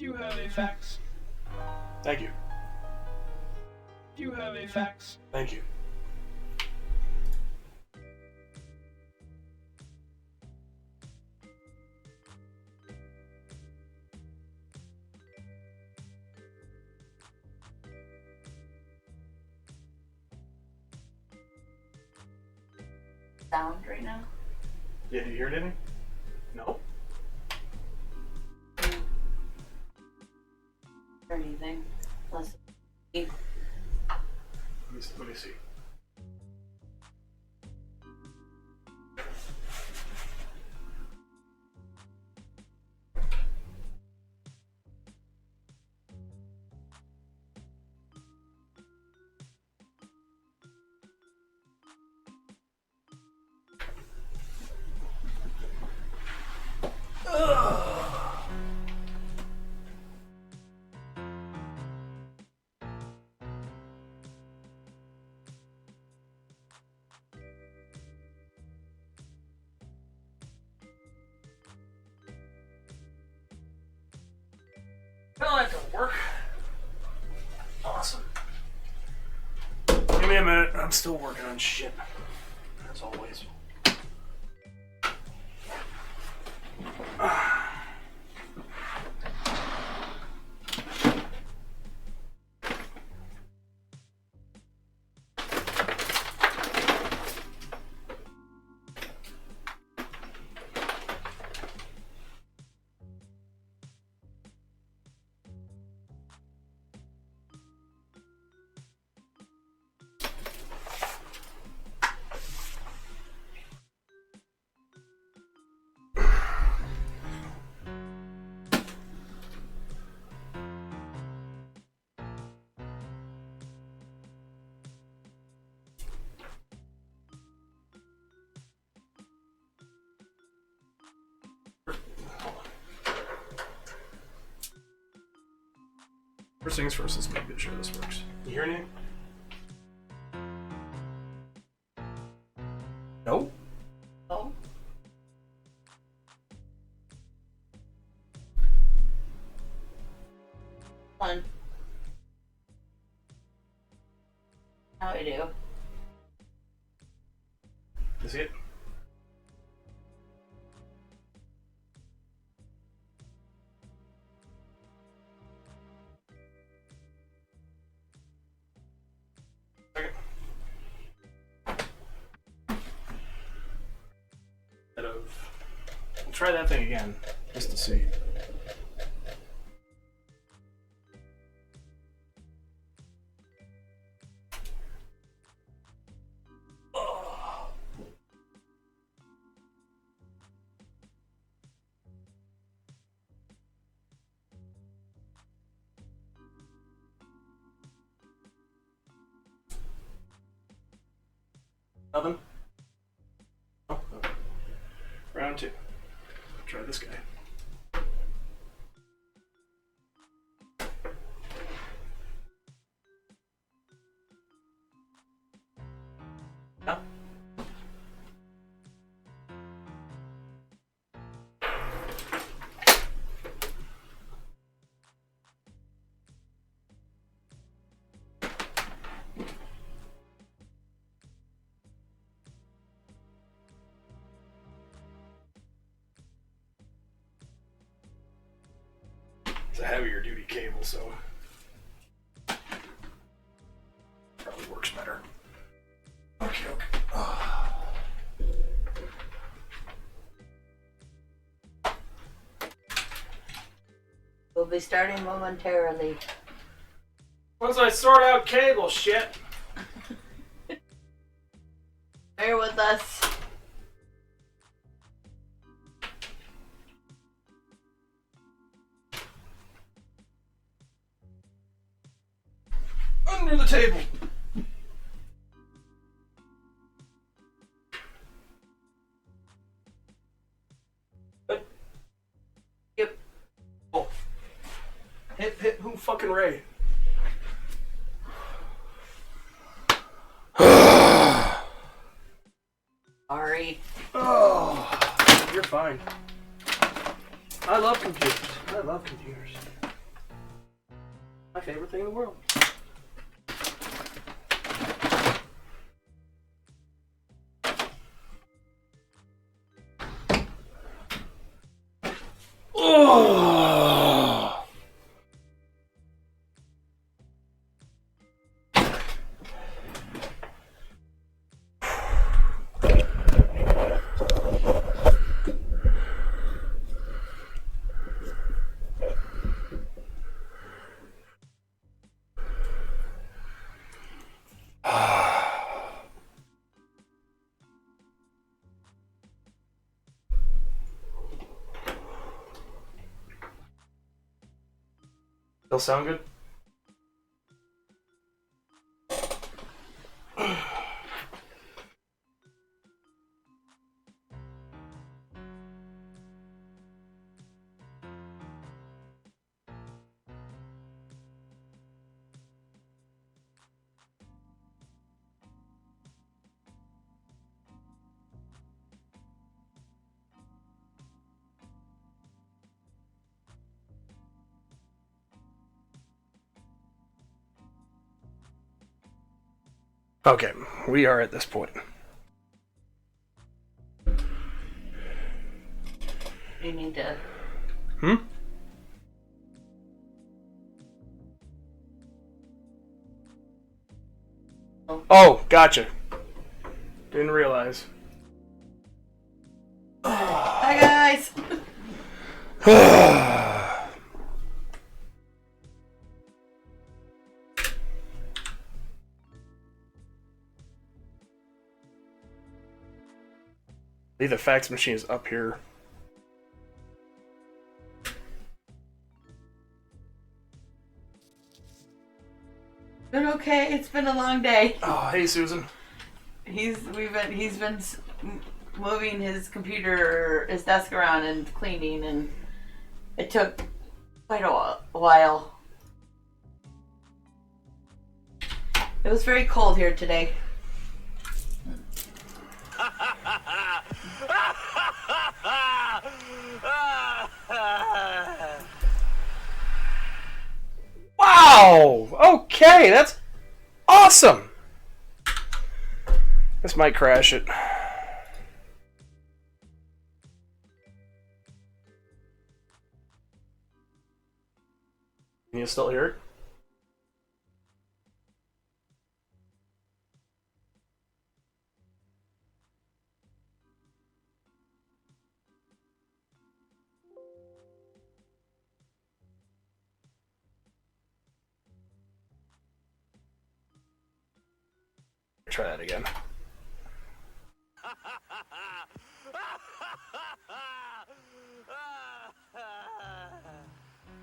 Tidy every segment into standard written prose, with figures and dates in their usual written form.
Do you have a fax? Thank you. Do you have a fax? Thank you. Sound right now? Yeah, do you hear anything? No? Or anything? Unless Let me see. Well, that don't work. Awesome. Give me a minute. I'm still working on shit. As always. First things first, let's make sure this works. You hear anything? No? oh, one. Now I do. You see it? Second. We'll try that thing again, just to see. Nothing? Oh, okay. Round two. Try this guy. No? It's a heavier duty cable, so probably works better. Okay, okay. We'll be starting momentarily. Once I sort out cable shit. Bear with us. Under the table. Yep. Oh. Hit who fucking Ray? Sorry. Oh, you're fine. I love computers. I love computers. My favorite thing in the world. Oh! Still sound good? Okay, we are at this point. You need to. Hmm? Oh, gotcha. Didn't realize. Hi guys. The fax machine is up here. Been okay. It's been a long day. Oh, hey, Susan. He's been moving his computer, his desk around and cleaning, and it took quite a while. It was very cold here today. Wow! Okay, that's awesome! This might crash it. Can you still hear it? Try that again.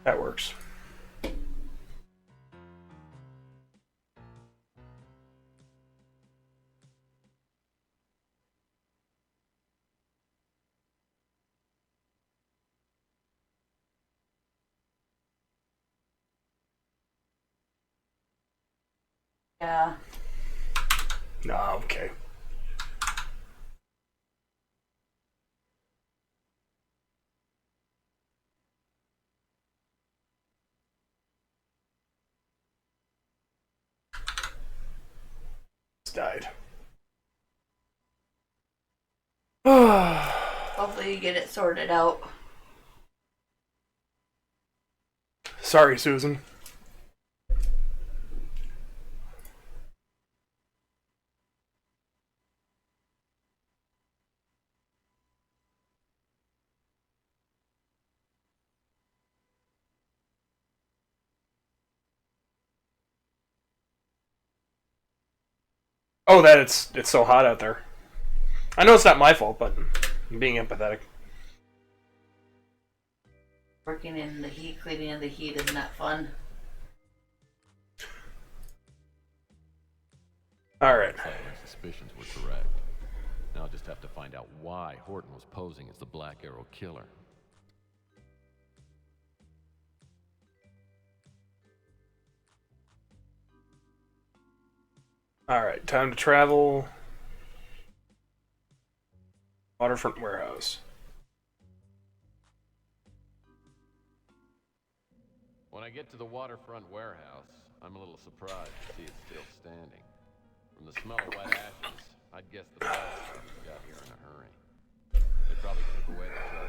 That works. Yeah. No, okay. It's died. Hopefully you get it sorted out. Sorry, Susan. Oh, that it's so hot out there. I know it's not my fault, but I'm being empathetic. Working in the heat, cleaning in the heat is not fun. Alright. Looks like my suspicions were correct. Now I'll just have to find out why Horton was posing as the Black Arrow killer. Alright, time to travel. Waterfront warehouse. When I get to the waterfront warehouse, I'm a little surprised to see it's still standing. From the smell of wet ashes, I'd guess the bastards got here in a hurry. They probably took away the truck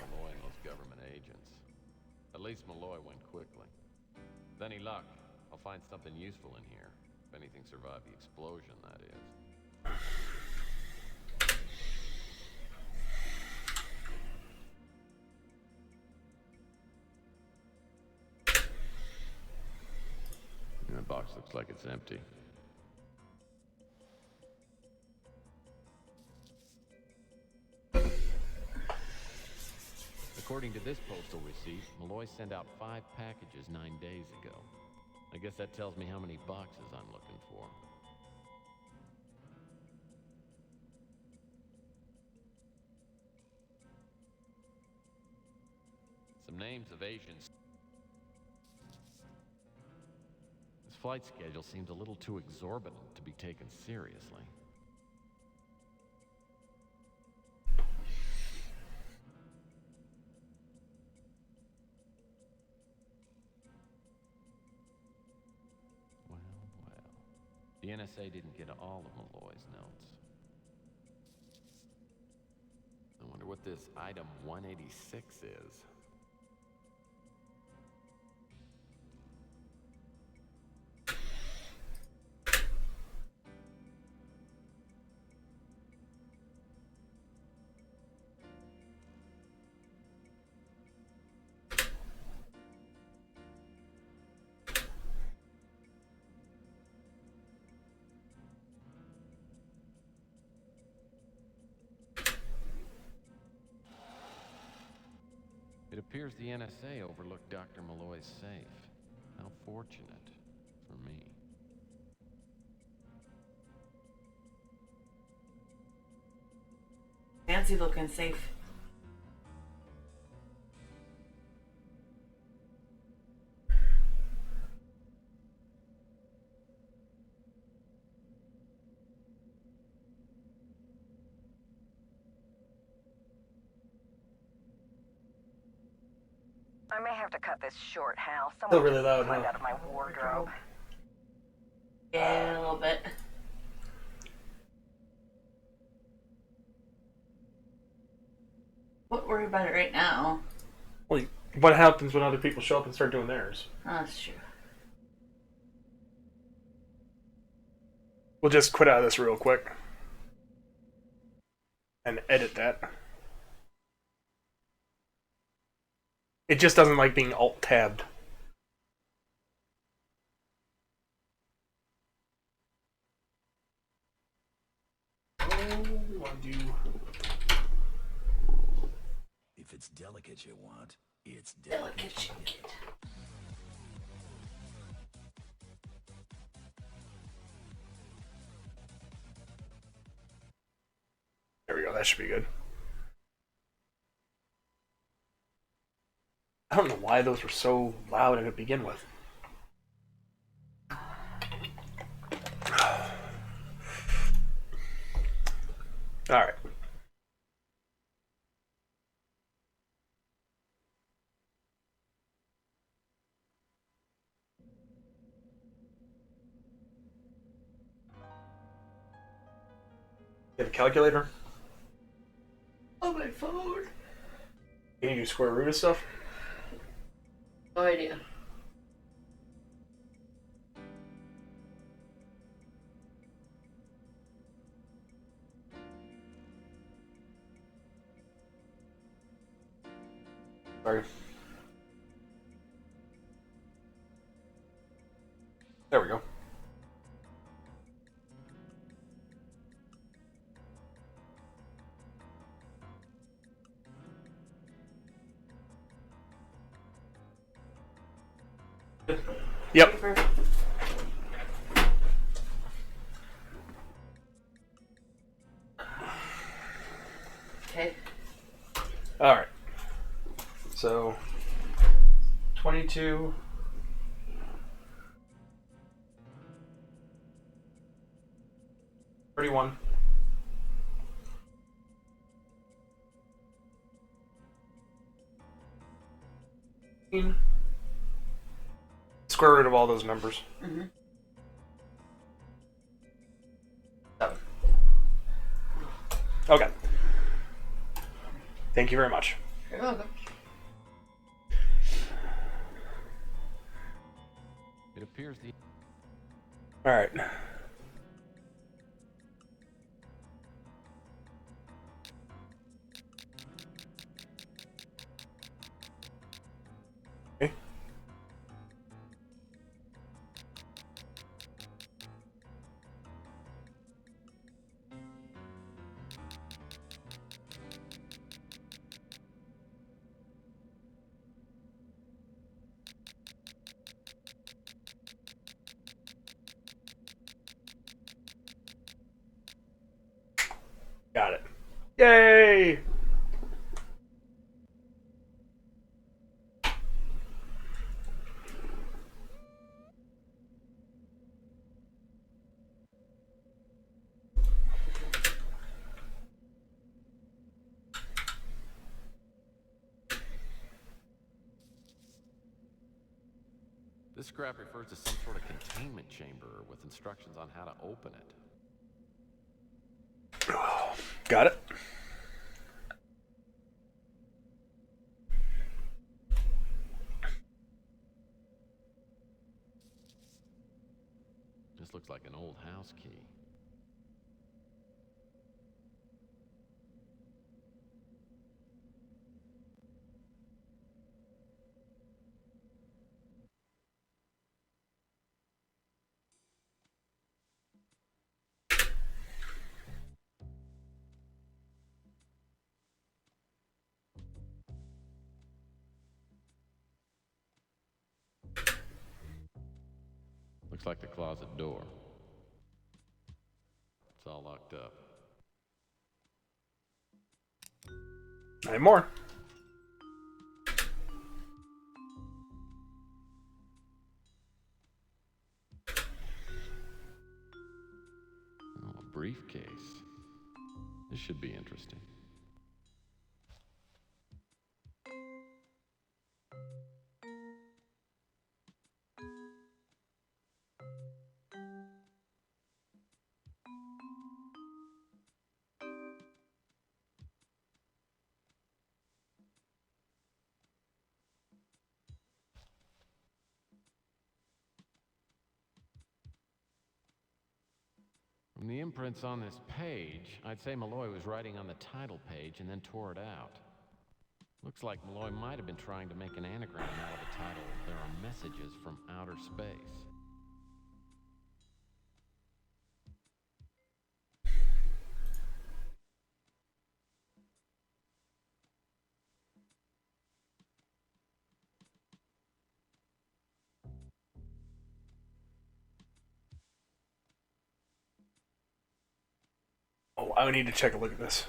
from Malloy and those government agents. At least Malloy went quickly. With any luck, I'll find something useful in here. If anything survived the explosion, that is. The box looks like it's empty. According to this postal receipt, Malloy sent out 5 packages 9 days ago. I guess that tells me how many boxes I'm looking for. Some names of Asians. This flight schedule seems a little too exorbitant to be taken seriously. Well. The NSA didn't get all of Malloy's notes. I wonder what this item 186 is. It appears the NSA overlooked Dr. Malloy's safe. How fortunate for me. Fancy looking safe. I may have to cut this short, Hal. Still Someone really loud, climbed huh? out of my wardrobe. Yeah, a little bit. Don't worry about it right now. Well, what happens when other people show up and start doing theirs? Oh, that's true. We'll just quit out of this real quick. And edit that. It just doesn't like being alt-tabbed. If it's delicate you want, it's Delicate delicate. shit. There we go, that should be good. I don't know why those were so loud to begin with. Alright. You have a calculator? On my phone. Can you do square root of stuff? No idea. Sorry. There we go. Yep. Paper. Okay. All right. So 22. 31. 15. Square root of all those numbers. Mm-hmm. 7. Okay. Thank you very much. You're welcome. It appears the All right. Okay. Got it. Yay! This scrap refers to some sort of containment chamber with instructions on how to open it. Got it. This looks like an old house key. Looks like the closet door. It's all locked up. 9 more. Oh, a briefcase. This should be interesting. From the imprints on this page, I'd say Malloy was writing on the title page and then tore it out. Looks like Malloy might have been trying to make an anagram out of the title, "There Are Messages from Outer Space." Oh, I need to take a look at this.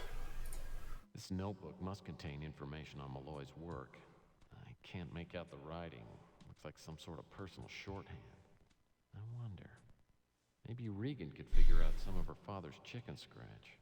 This notebook must contain information on Malloy's work. I can't make out the writing. Looks like some sort of personal shorthand. I wonder. Maybe Regan could figure out some of her father's chicken scratch.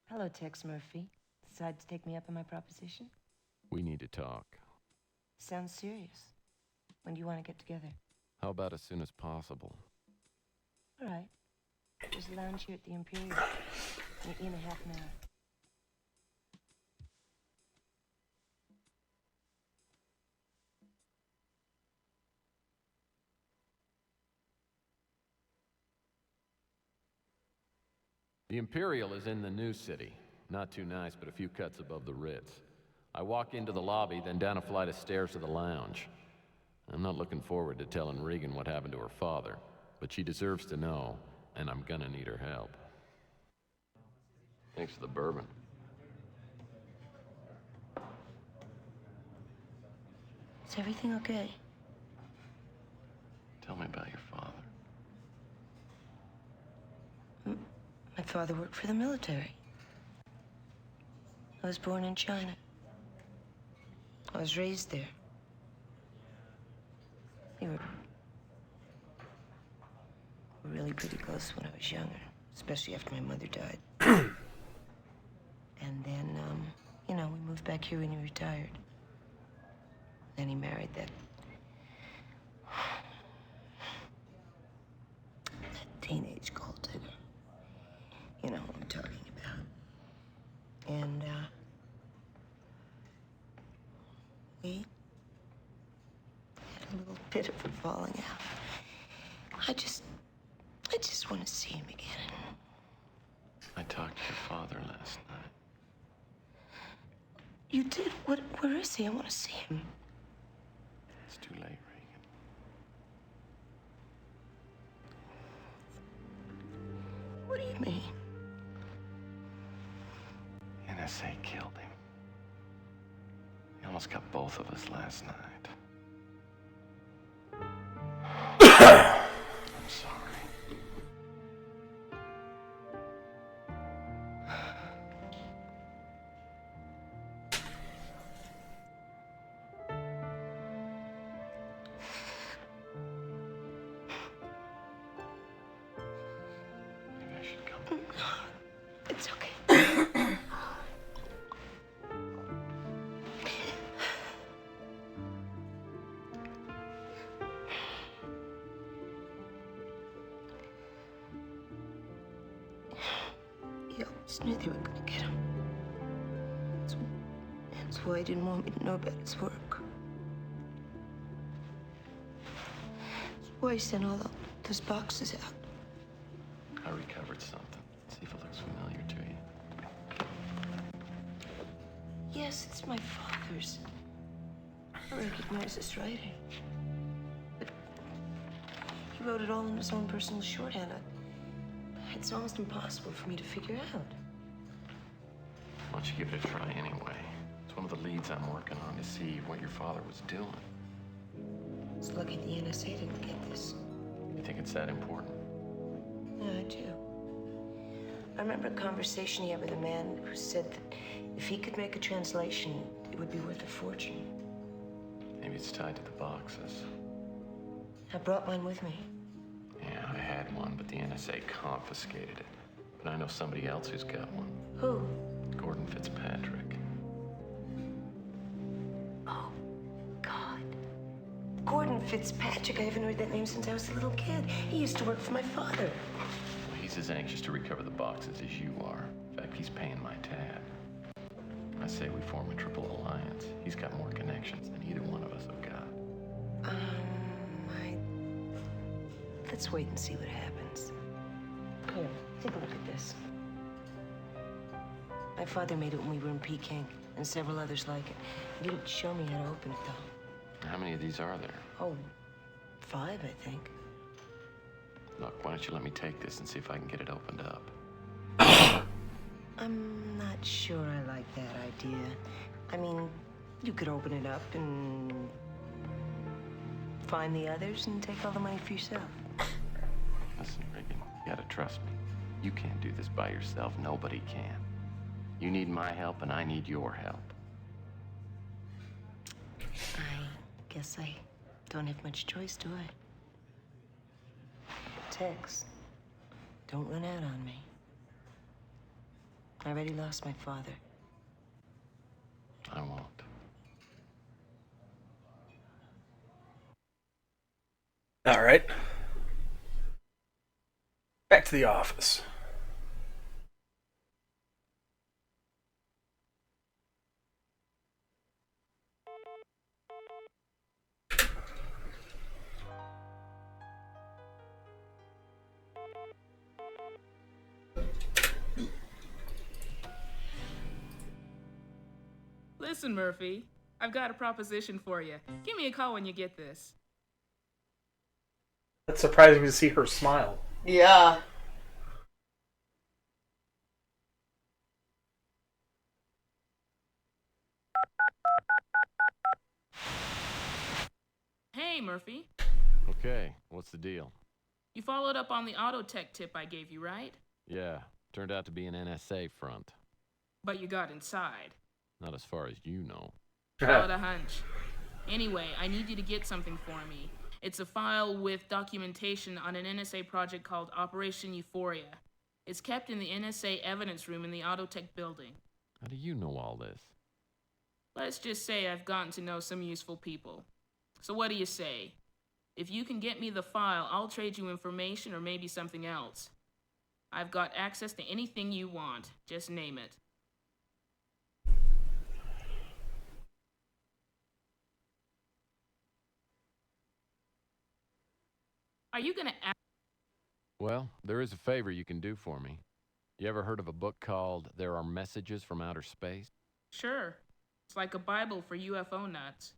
Hello, Tex Murphy. Decide to take me up on my proposition? We need to talk. Sounds serious. When do you want to get together? How about as soon as possible? All right. There's a lounge here at the Imperial. Meet me in a half an hour. The Imperial is in the new city. Not too nice, but a few cuts above the Ritz. I walk into the lobby, then down a flight of stairs to the lounge. I'm not looking forward to telling Regan what happened to her father, but she deserves to know, and I'm gonna need her help. Thanks for the bourbon. Is everything okay? Tell me about your father. father worked for the military. I was born in China. I was raised there. We were really pretty close when I was younger, especially after my mother died. And then, we moved back here when he retired. Then he married that teenage gold digger. You know who I'm talking about. And, we had a little bit of a falling out. I just want to see him again. I talked to your father last night. You did? Where is he? I want to see him. It's too late, Regan. What do you mean? NSA killed him. He almost got both of us last night. I'm sorry. Maybe I should come. It's okay. You always knew they were gonna get him. That's why he didn't want me to know about his work. That's why he sent all those boxes out. I recovered something. See if it looks familiar to you. Yes, it's my father's. I recognize his writing. But he wrote it all in his own personal shorthand. It's almost impossible for me to figure out. Why don't you give it a try anyway? It's one of the leads I'm working on to see what your father was doing. It's lucky the NSA didn't get this. You think it's that important? Yeah, I do. I remember a conversation he had with a man who said that if he could make a translation, it would be worth a fortune. Maybe it's tied to the boxes. I brought mine with me. Yeah, I had one, but the NSA confiscated it. But I know somebody else who's got one. Who? Gordon Fitzpatrick. Oh, God. Gordon Fitzpatrick. I haven't heard that name since I was a little kid. He used to work for my father. Well, he's as anxious to recover the boxes as you are. In fact, he's paying my tab. I say we form a triple alliance. He's got more connections than either one of us have got. Let's wait and see what happens. Here, take a look at this. My father made it when we were in Peking, and several others like it. He didn't show me how to open it, though. How many of these are there? Oh, 5, I think. Look, why don't you let me take this and see if I can get it opened up? I'm not sure I like that idea. I mean, you could open it up and find the others and take all the money for yourself. Listen, Regan, you gotta trust me. You can't do this by yourself. Nobody can. You need my help, and I need your help. I guess I don't have much choice, do I? Tex, don't run out on me. I already lost my father. I won't. All right. Back to the office. Listen, Murphy, I've got a proposition for you. Give me a call when you get this. That's surprising to see her smile. Yeah. Hey, Murphy. Okay, what's the deal? You followed up on the auto tech tip I gave you, right? Yeah, turned out to be an NSA front. But you got inside. Not as far as you know. Without a hunch. Anyway, I need you to get something for me. It's a file with documentation on an NSA project called Operation Euphoria. It's kept in the NSA evidence room in the Autotech building. How do you know all this? Let's just say I've gotten to know some useful people. So what do you say? If you can get me the file, I'll trade you information or maybe something else. I've got access to anything you want. Just name it. Are you gonna ask? Well, there is a favor you can do for me. You ever heard of a book called There Are Messages from Outer Space? Sure. It's like a Bible for UFO nuts.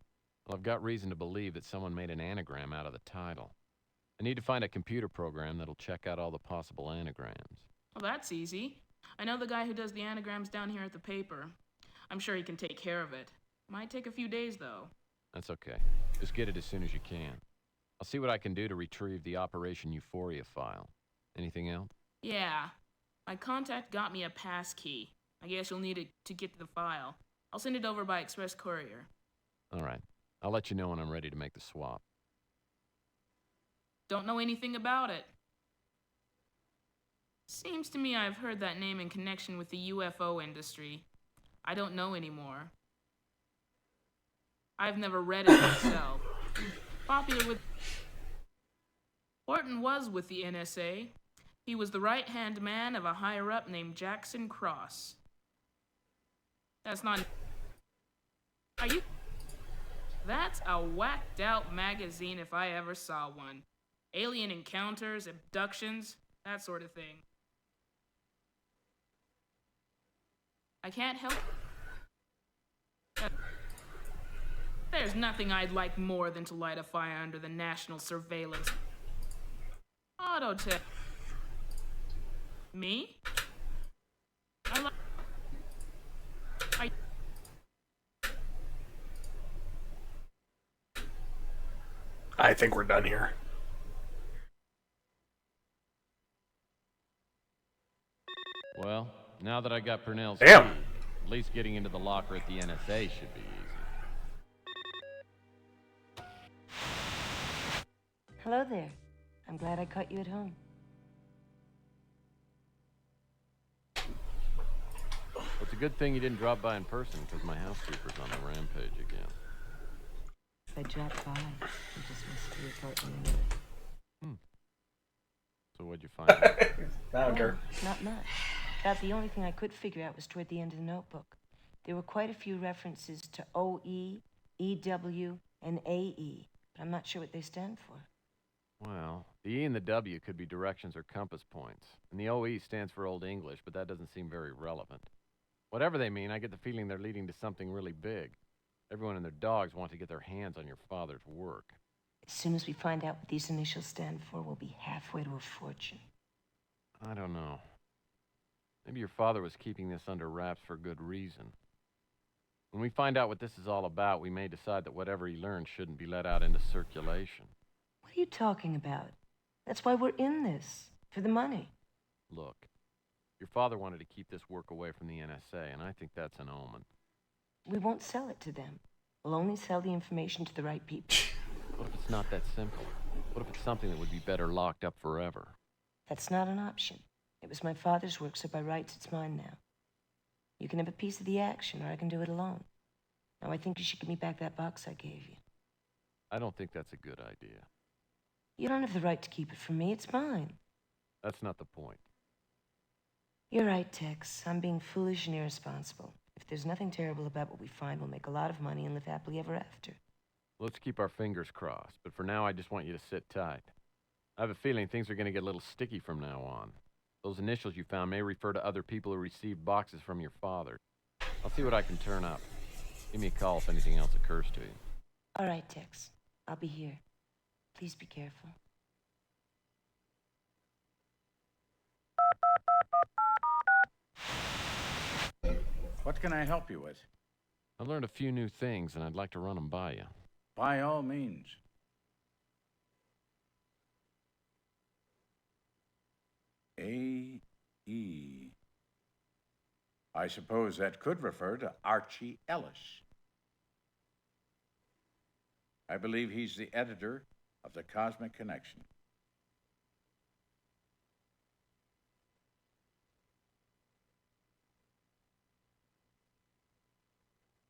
Well, I've got reason to believe that someone made an anagram out of the title. I need to find a computer program that'll check out all the possible anagrams. Well, that's easy. I know the guy who does the anagrams down here at the paper. I'm sure he can take care of it. Might take a few days, though. That's okay. Just get it as soon as you can. I'll see what I can do to retrieve the Operation Euphoria file. Anything else? Yeah. My contact got me a pass key. I guess you'll need it to get to the file. I'll send it over by express courier. All right. I'll let you know when I'm ready to make the swap. Don't know anything about it. Seems to me I've heard that name in connection with the UFO industry. I don't know anymore. I've never read it myself. Popular with... Horton was with the NSA. He was the right-hand man of a higher-up named Jackson Cross. That's not... Are you... That's a whacked-out magazine if I ever saw one. Alien encounters, abductions, that sort of thing. I can't help... There's nothing I'd like more than to light a fire under the national surveillance. Autotech. Me? I think we're done here. Well, now that I got Purnell's Damn. key, at least getting into the locker at the NSA should be easy. Hello there. I'm glad I caught you at home. Well, it's a good thing you didn't drop by in person, because my housekeeper's on the rampage again. If I dropped by, you just missed the apartment anyway. So what'd you find out? Found her. Not much. About the only thing I could figure out was toward the end of the notebook. There were quite a few references to OE, EW, and AE, but I'm not sure what they stand for. Well, the E and the W could be directions or compass points, and the OE stands for Old English, but that doesn't seem very relevant. Whatever they mean, I get the feeling they're leading to something really big. Everyone and their dogs want to get their hands on your father's work. As soon as we find out what these initials stand for, we'll be halfway to a fortune. I don't know. Maybe your father was keeping this under wraps for good reason. When we find out what this is all about, we may decide that whatever he learned shouldn't be let out into circulation. What are you talking about? That's why we're in this. For the money. Look, your father wanted to keep this work away from the NSA, and I think that's an omen. We won't sell it to them. We'll only sell the information to the right people. What if it's not that simple? What if it's something that would be better locked up forever? That's not an option. It was my father's work, so by rights it's mine now. You can have a piece of the action, or I can do it alone. Now I think you should give me back that box I gave you. I don't think that's a good idea. You don't have the right to keep it from me. It's mine. That's not the point. You're right, Tex. I'm being foolish and irresponsible. If there's nothing terrible about what we find, we'll make a lot of money and live happily ever after. Let's keep our fingers crossed, but for now I just want you to sit tight. I have a feeling things are going to get a little sticky from now on. Those initials you found may refer to other people who received boxes from your father. I'll see what I can turn up. Give me a call if anything else occurs to you. All right, Tex. I'll be here. Please be careful. What can I help you with? I learned a few new things, and I'd like to run them by you. By all means. AE. I suppose that could refer to Archie Ellis. I believe he's the editor of the Cosmic Connection.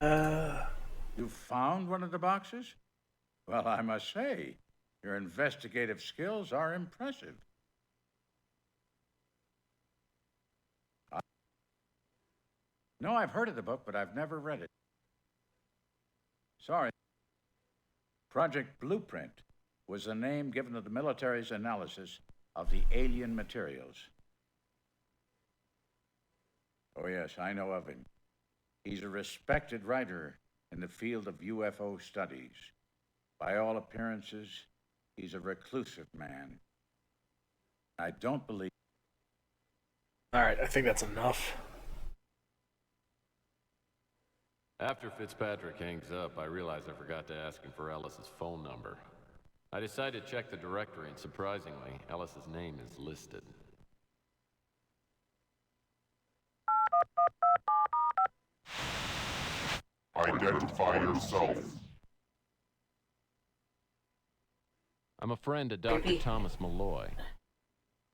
You found one of the boxes? Well, I must say, your investigative skills are impressive. No, I've heard of the book, but I've never read it. Sorry. Project Blueprint was the name given to the military's analysis of the alien materials. Oh, yes, I know of him. He's a respected writer in the field of UFO studies. By all appearances, he's a reclusive man. I don't believe... Alright, I think that's enough. After Fitzpatrick hangs up, I realize I forgot to ask him for Ellis's phone number. I decided to check the directory, and surprisingly, Ellis's name is listed. Identify yourself. I'm a friend of Dr. Thomas Malloy.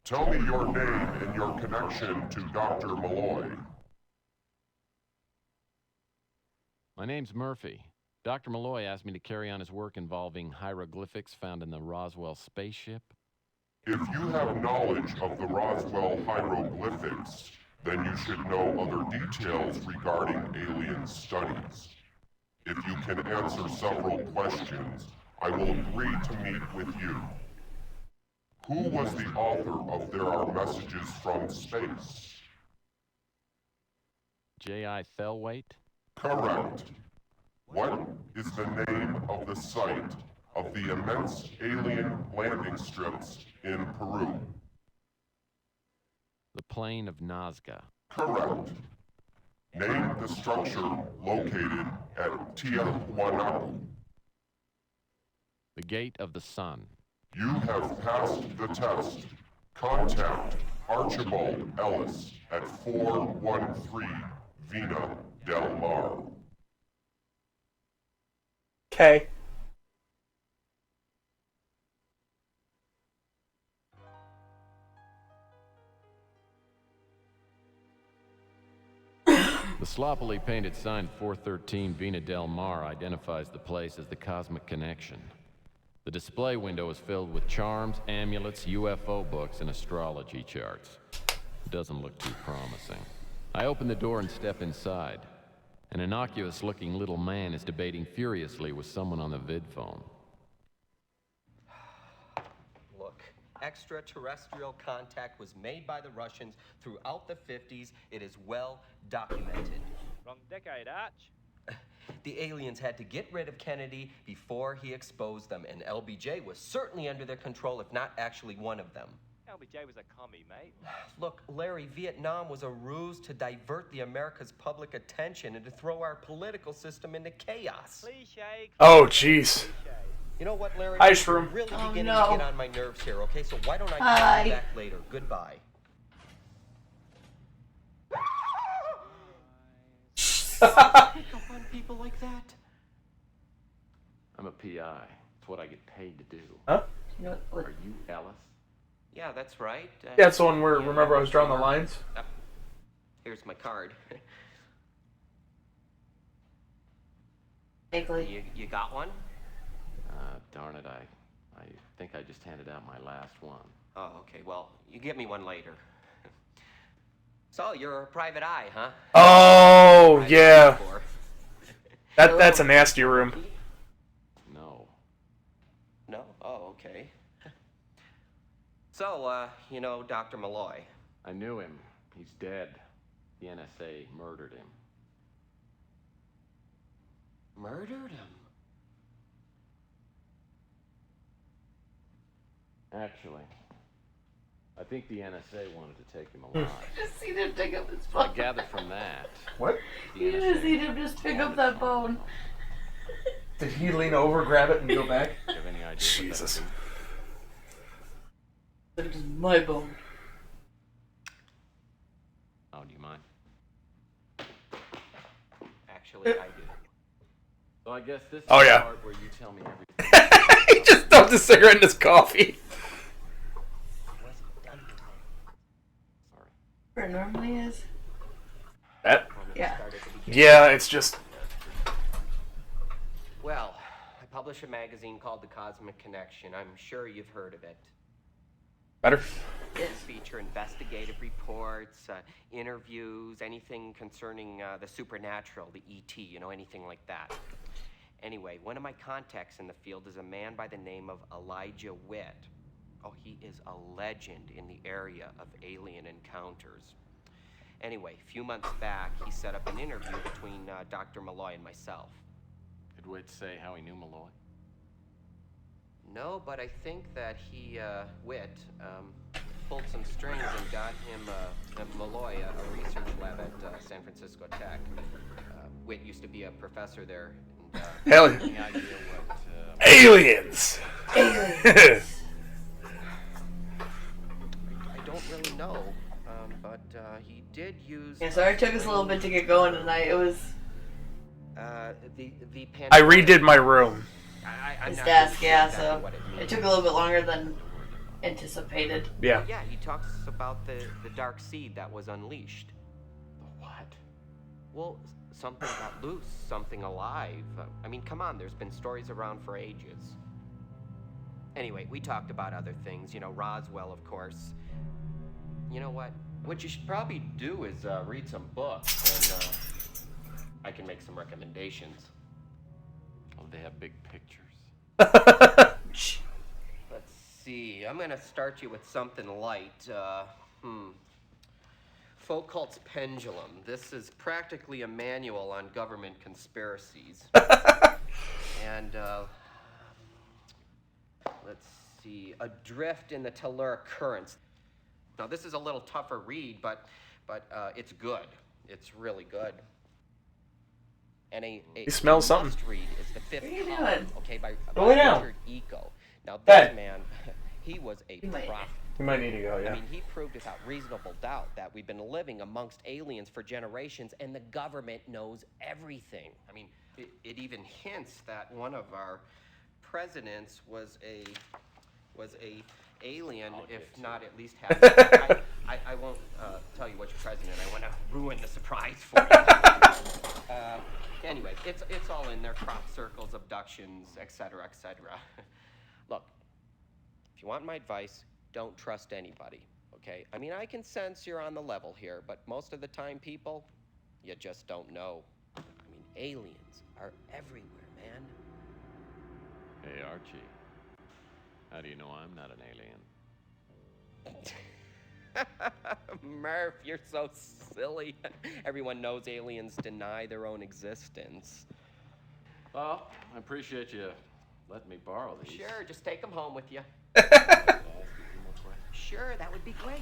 Tell me your name and your connection to Dr. Malloy. My name's Murphy. Dr. Malloy asked me to carry on his work involving hieroglyphics found in the Roswell spaceship. If you have knowledge of the Roswell hieroglyphics, then you should know other details regarding alien studies. If you can answer several questions, I will agree to meet with you. Who was the author of There Are Messages from Space? J.I. Thelwait? Correct. What is the name of the site of the immense alien landing strips in Peru? The Plain of Nazca. Correct. Name the structure located at Tiahuanaco. The Gate of the Sun. You have passed the test. Contact Archibald Ellis at 413 Vina Del Mar. Okay. The sloppily painted sign 413 Vina Del Mar identifies the place as the Cosmic Connection. The display window is filled with charms, amulets, UFO books, and astrology charts. It doesn't look too promising. I open the door and step inside. An innocuous-looking little man is debating furiously with someone on the vidphone. Look, extraterrestrial contact was made by the Russians throughout the 50s. It is well documented. Wrong decade, Arch. The aliens had to get rid of Kennedy before he exposed them, and LBJ was certainly under their control, if not actually one of them. LBJ was a commie, mate. Look, Larry, Vietnam was a ruse to divert the America's public attention and to throw our political system into chaos. Cliche. Oh, jeez. You know what, Larry? Ice You're room. really Oh, beginning no. to get on my nerves here, okay? So why don't I call Hi. you back later? Goodbye. Pick up on people like that? I'm a PI. It's what I get paid to do. Huh? You know what? Are you Ellis? Yeah, that's right. Yeah, it's the one where, remember I was drawing the lines? Here's my card. Vaguely. You got one? Darn it, I think I just handed out my last one. Oh, okay. Well, you give me one later. So, you're a private eye, huh? Oh, Private yeah. eye for- That's a nasty room. No. No? Oh, okay. So, you know Dr. Malloy. I knew him. He's dead. The NSA murdered him. Murdered him? Actually, I think the NSA wanted to take him alive. Just see him pick up his I phone. gather from that. What? You just need him just pick up that phone. Did he lean over, grab it, and go back? Do you have any idea? Jesus. That is my phone. Oh, do you mind? Actually, I do. So I guess this is Oh, the yeah. part where you tell me everything. He just dumped a cigarette in his coffee. Where it normally is. That? Yeah. Yeah, it's just... Well, I publish a magazine called The Cosmic Connection. I'm sure you've heard of it. Better? These feature investigative reports, interviews, anything concerning the supernatural, the ET, anything like that. Anyway, one of my contacts in the field is a man by the name of Elijah Witt. Oh, he is a legend in the area of alien encounters. Anyway, a few months back, he set up an interview between Dr. Malloy and myself. Did Witt say how he knew Malloy? No, but I think that Witt, pulled some strings and got him, Malloy, a research lab at San Francisco Tech. Witt used to be a professor there. And, Hell yeah. any idea what, Aliens! Aliens. I don't really know, but he did use... Yeah, sorry it took us a little bit to get going tonight. It was... the I redid my room. I'm his not desk, really yeah, sure exactly so what it it means. took a little bit longer than anticipated. Yeah. Yeah, he talks about the dark seed that was unleashed. The what? Well, something got loose, something alive. I mean, come on, there's been stories around for ages. Anyway, we talked about other things, Roswell, of course. You know what? What you should probably do is read some books, and I can make some recommendations. Oh, they have big pictures. Let's see, I'm gonna start you with something light. Foucault's Pendulum. This is practically a manual on government conspiracies. And, let's see, Adrift in the Telluric Currents. Now, this is a little tougher read, but it's good. It's really good. And a smells something. must-read is The Fifth What are you Column, doing? okay, by Go down. Richard Eco. Now, this Ben. man, he was a You might- prophet. You might need to go, yeah. I mean, he proved without reasonable doubt that we've been living amongst aliens for generations, and the government knows everything. I mean, it even hints that one of our presidents was a alien, if not at least half. I won't tell you which president. I want to ruin the surprise for you. Anyway, it's all in there: crop circles, abductions, etc., etc. Look, if you want my advice, don't trust anybody, okay? I mean, I can sense you're on the level here, but most of the time, people, you just don't know. I mean, aliens are everywhere, man. Hey, Archie. How do you know I'm not an alien? Murph, you're so silly. Everyone knows aliens deny their own existence. Well, I appreciate you letting me borrow these. Sure, just take them home with you. Can I ask you a few more questions? Sure, that would be great.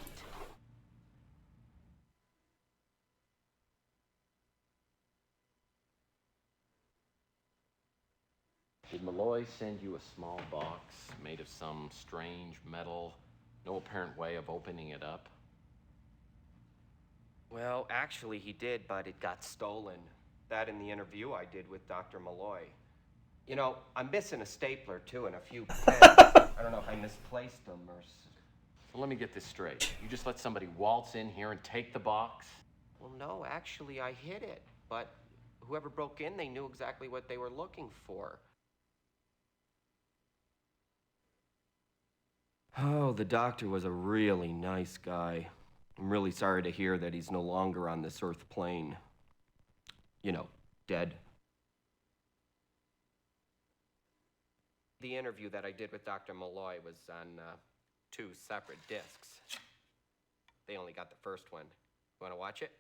Did Malloy send you a small box made of some strange metal? No apparent way of opening it up? Well, actually, he did, but it got stolen. That in the interview I did with Dr. Malloy. I'm missing a stapler, too, and a few pens. I don't know if I misplaced them or... So let me get this straight. You just let somebody waltz in here and take the box? Well, no, actually, I hid it. But whoever broke in, they knew exactly what they were looking for. Oh, the doctor was a really nice guy. I'm really sorry to hear that he's no longer on this Earth plane. Dead. The interview that I did with Dr. Malloy was on 2 separate discs. They only got the first one. You want to watch it?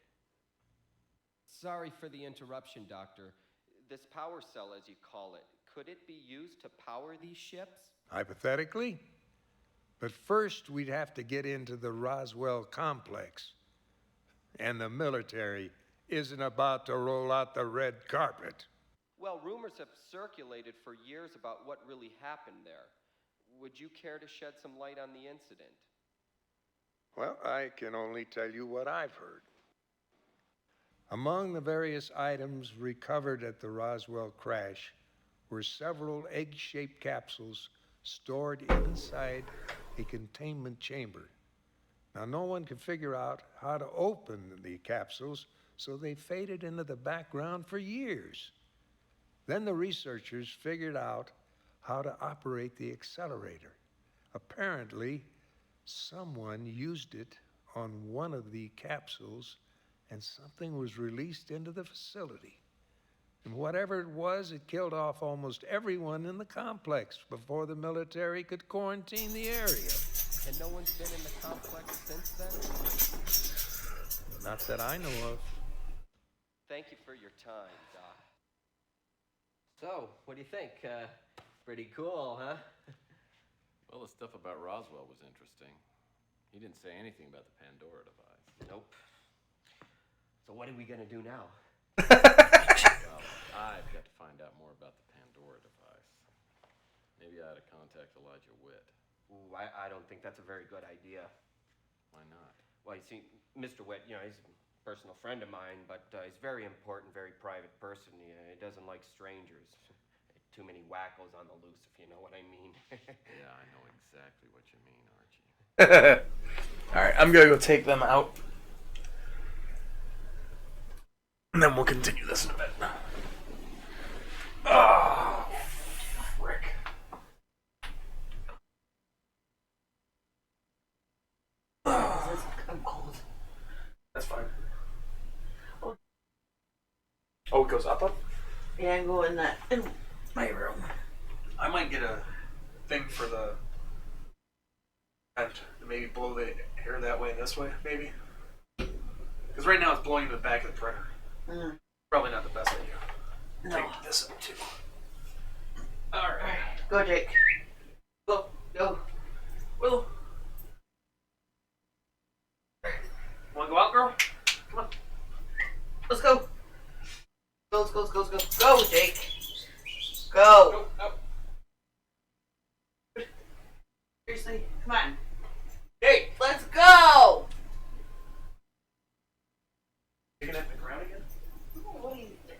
Sorry for the interruption, Doctor. This power cell, as you call it, could it be used to power these ships? Hypothetically. But first, we'd have to get into the Roswell complex. And the military isn't about to roll out the red carpet. Well, rumors have circulated for years about what really happened there. Would you care to shed some light on the incident? Well, I can only tell you what I've heard. Among the various items recovered at the Roswell crash were several egg-shaped capsules stored inside a containment chamber. Now, no one could figure out how to open the capsules, so they faded into the background for years. Then the researchers figured out how to operate the accelerator. Apparently, someone used it on one of the capsules, and something was released into the facility. And whatever it was, it killed off almost everyone in the complex before the military could quarantine the area. And no one's been in the complex since then? Not that I know of. Thank you for your time, Doc. So, what do you think? Pretty cool, huh? Well, the stuff about Roswell was interesting. He didn't say anything about the Pandora device. Nope. So what are we gonna do now? Well, I've got to find out more about the Pandora device. Maybe I ought to contact Elijah Witt. Ooh, I don't think that's a very good idea. Why not? Well, you see, Mr. Witt, you know, he's a personal friend of mine, but he's very important, very private person. He doesn't like strangers. Too many wackos on the loose, if you know what I mean. Yeah, I know exactly what you mean, Archie. Alright, I'm gonna go take them out. And then we'll continue this in a bit. Oh, frick. I'm cold. That's fine. Oh, it goes up? Yeah, I'm going in my room. I might get a thing for the vent to maybe blow the air that way and this way, maybe. Because right now it's blowing to the back of the printer. Mm. Probably not the best idea. No. Take this up too. Alright. Go, Jake. Go. Go. Willow. Wanna go out, girl? Come on. Let's go. Go, go, go, go. Go, Jake. Go. Go. Seriously, come on. Hey! Let's go! Taking it to the ground again? What do you think?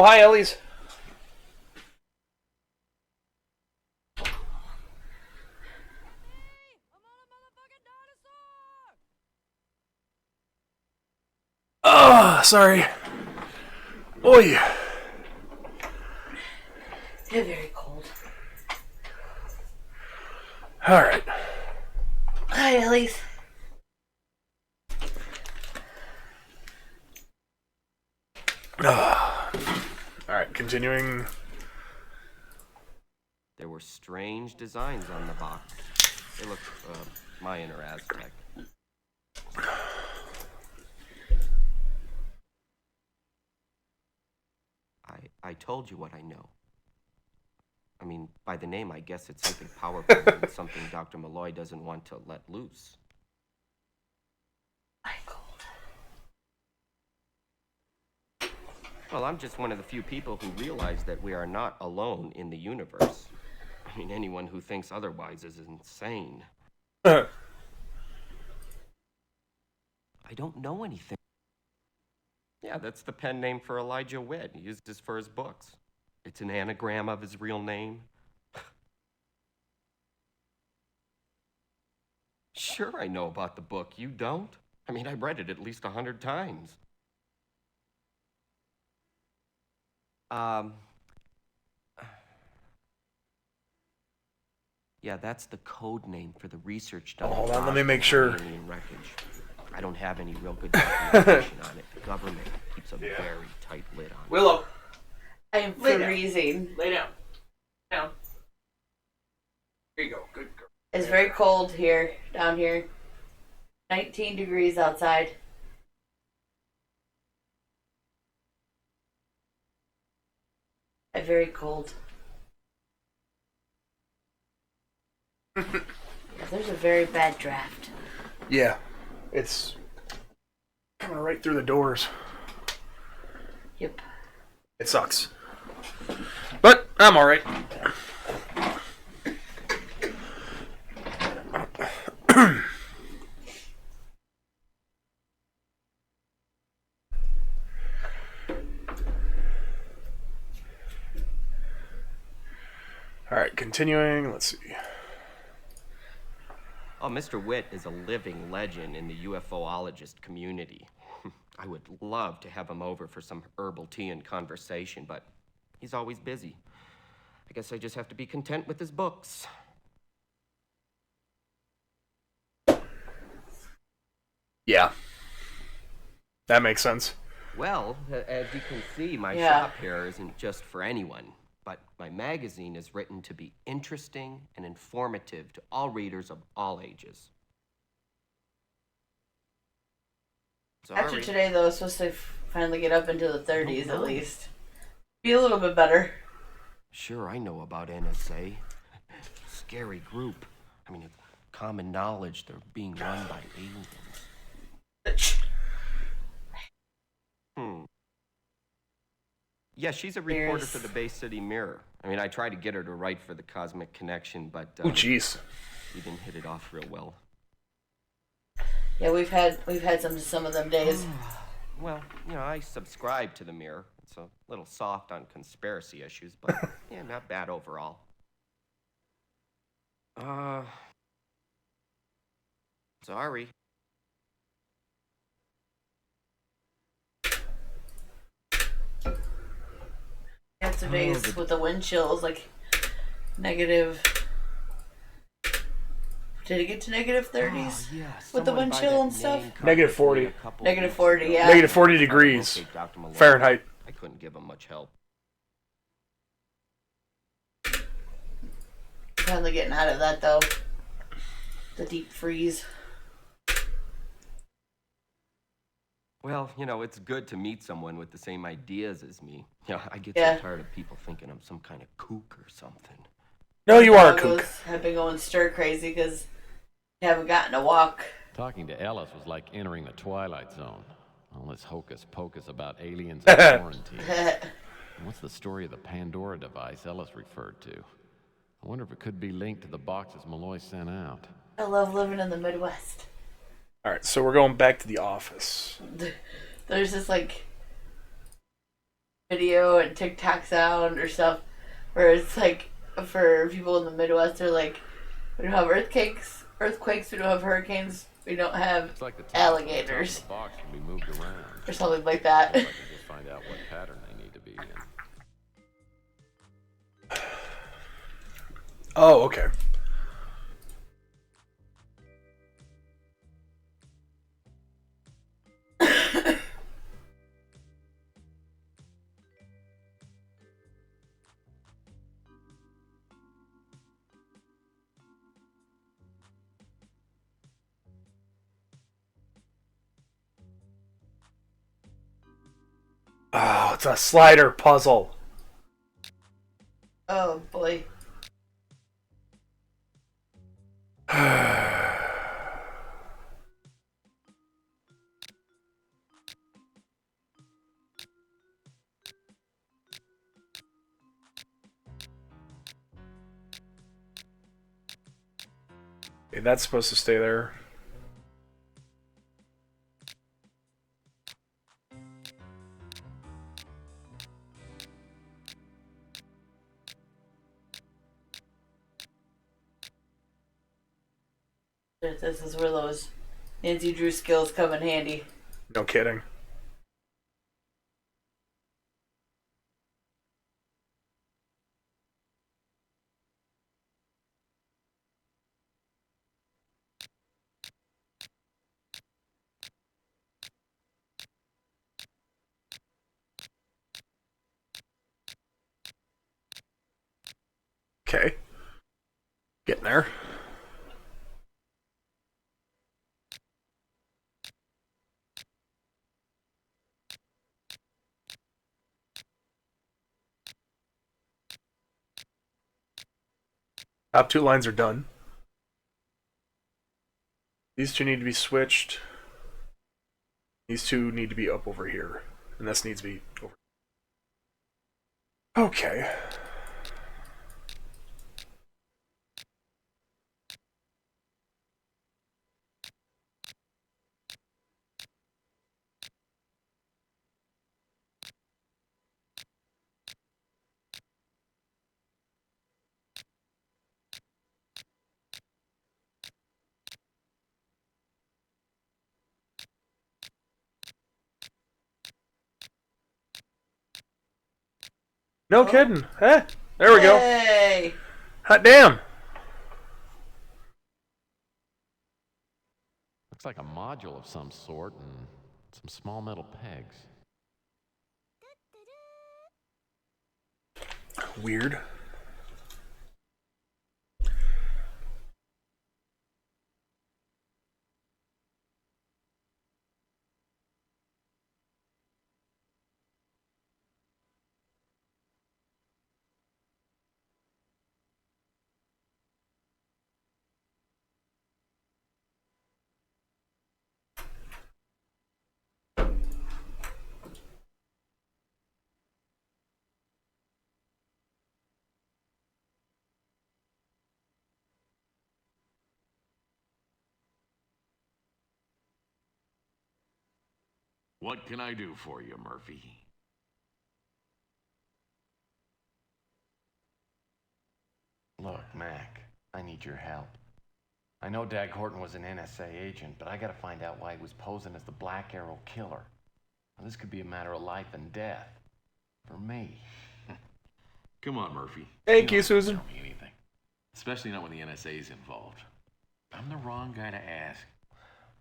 hi, Ellie's. Oh, sorry. Oi. They're very cold. All right. Hi, Elise. All right, continuing. There were strange designs on the box. They looked Mayan or Aztec. I told you what I know. I mean, by the name, I guess it's something powerful and something Dr. Malloy doesn't want to let loose. I'm cold. Well, I'm just one of the few people who realize that we are not alone in the universe. I mean, anyone who thinks otherwise is insane. I don't know anything. Yeah, that's the pen name for Elijah Witt. He used this for his books. It's an anagram of his real name. Sure, I know about the book. You don't? I mean, I read it at least 100 times. Yeah, that's the code name for the research done. Hold on, let me make sure. Alien wreckage. I don't have any real good documentation on it. The government keeps a very tight lid on it. Willow. I am freezing. Lay down. Down. Here you go. Good girl. It's very cold here, down here. 19 degrees outside. Very cold. There's a very bad draft. Yeah, it's coming right through the doors. Yep. It sucks. But I'm alright. Alright, continuing. Let's see. Oh, Mr. Witt is a living legend in the UFOologist community. I would love to have him over for some herbal tea and conversation, but he's always busy. I guess I just have to be content with his books. Yeah. That makes sense. Well, as you can see, my Yeah. shop here isn't just for anyone, but my magazine is written to be interesting and informative to all readers of all ages. After Sorry. today, though, it's supposed to finally get up into the 30s at no. least. Be a little bit better. Sure, I know about NSA. Scary group. I mean, it's common knowledge they're being run by aliens. Yeah, she's a reporter for the Bay City Mirror. I mean, I tried to get her to write for the Cosmic Connection, but Oh, jeez. we didn't hit it off real well. Yeah, we've had some of them days. Well, you know, I subscribe to the Mirror. It's a little soft on conspiracy issues, but yeah, not bad overall. Sorry. Had some days with the wind chills, like negative. Did it get to negative 30s with the wind chill and stuff? Negative 40. Negative 40, yeah. Negative 40 degrees Fahrenheit. I couldn't give him much help. Finally getting out of that though. The deep freeze. Well, you know, it's good to meet someone with the same ideas as me. You know, I get Yeah. so tired of people thinking I'm some kind of kook or something. No, you are a Doggos kook. have been going stir crazy because they haven't gotten a walk. Talking to Ellis was like entering the Twilight Zone. All this hocus pocus about aliens and quarantine. What's the story of the Pandora device Ellis referred to? I wonder if it could be linked to the boxes Malloy sent out. I love living in the Midwest. Alright, so we're going back to the office. There's this like video and TikTok sound or stuff where it's like for people in the Midwest, they're like, we don't have earthquakes, we don't have hurricanes, we don't have It's like the alligators. top of the box can be moved around. Or something like that. If I can just find out what pattern they need to be in. Oh, okay. Oh, it's a slider puzzle. Oh boy. Okay, that's supposed to stay there. This is where those Nancy Drew skills come in handy. No kidding. Okay. Getting there. Top two lines are done. These two need to be switched. These two need to be up over here. And this needs to be over. Okay. No kidding. Eh, there we go. Yay! Hot damn. Looks like a module of some sort and some small metal pegs. Weird. What can I do for you, Murphy? Look, Mac, I need your help. I know Dag Horton was an NSA agent, but I gotta find out why he was posing as the Black Arrow killer. Now, this could be a matter of life and death. For me. Come on, Murphy. Thank you, don't Susan. Tell me anything. Especially not when the NSA's involved. I'm the wrong guy to ask.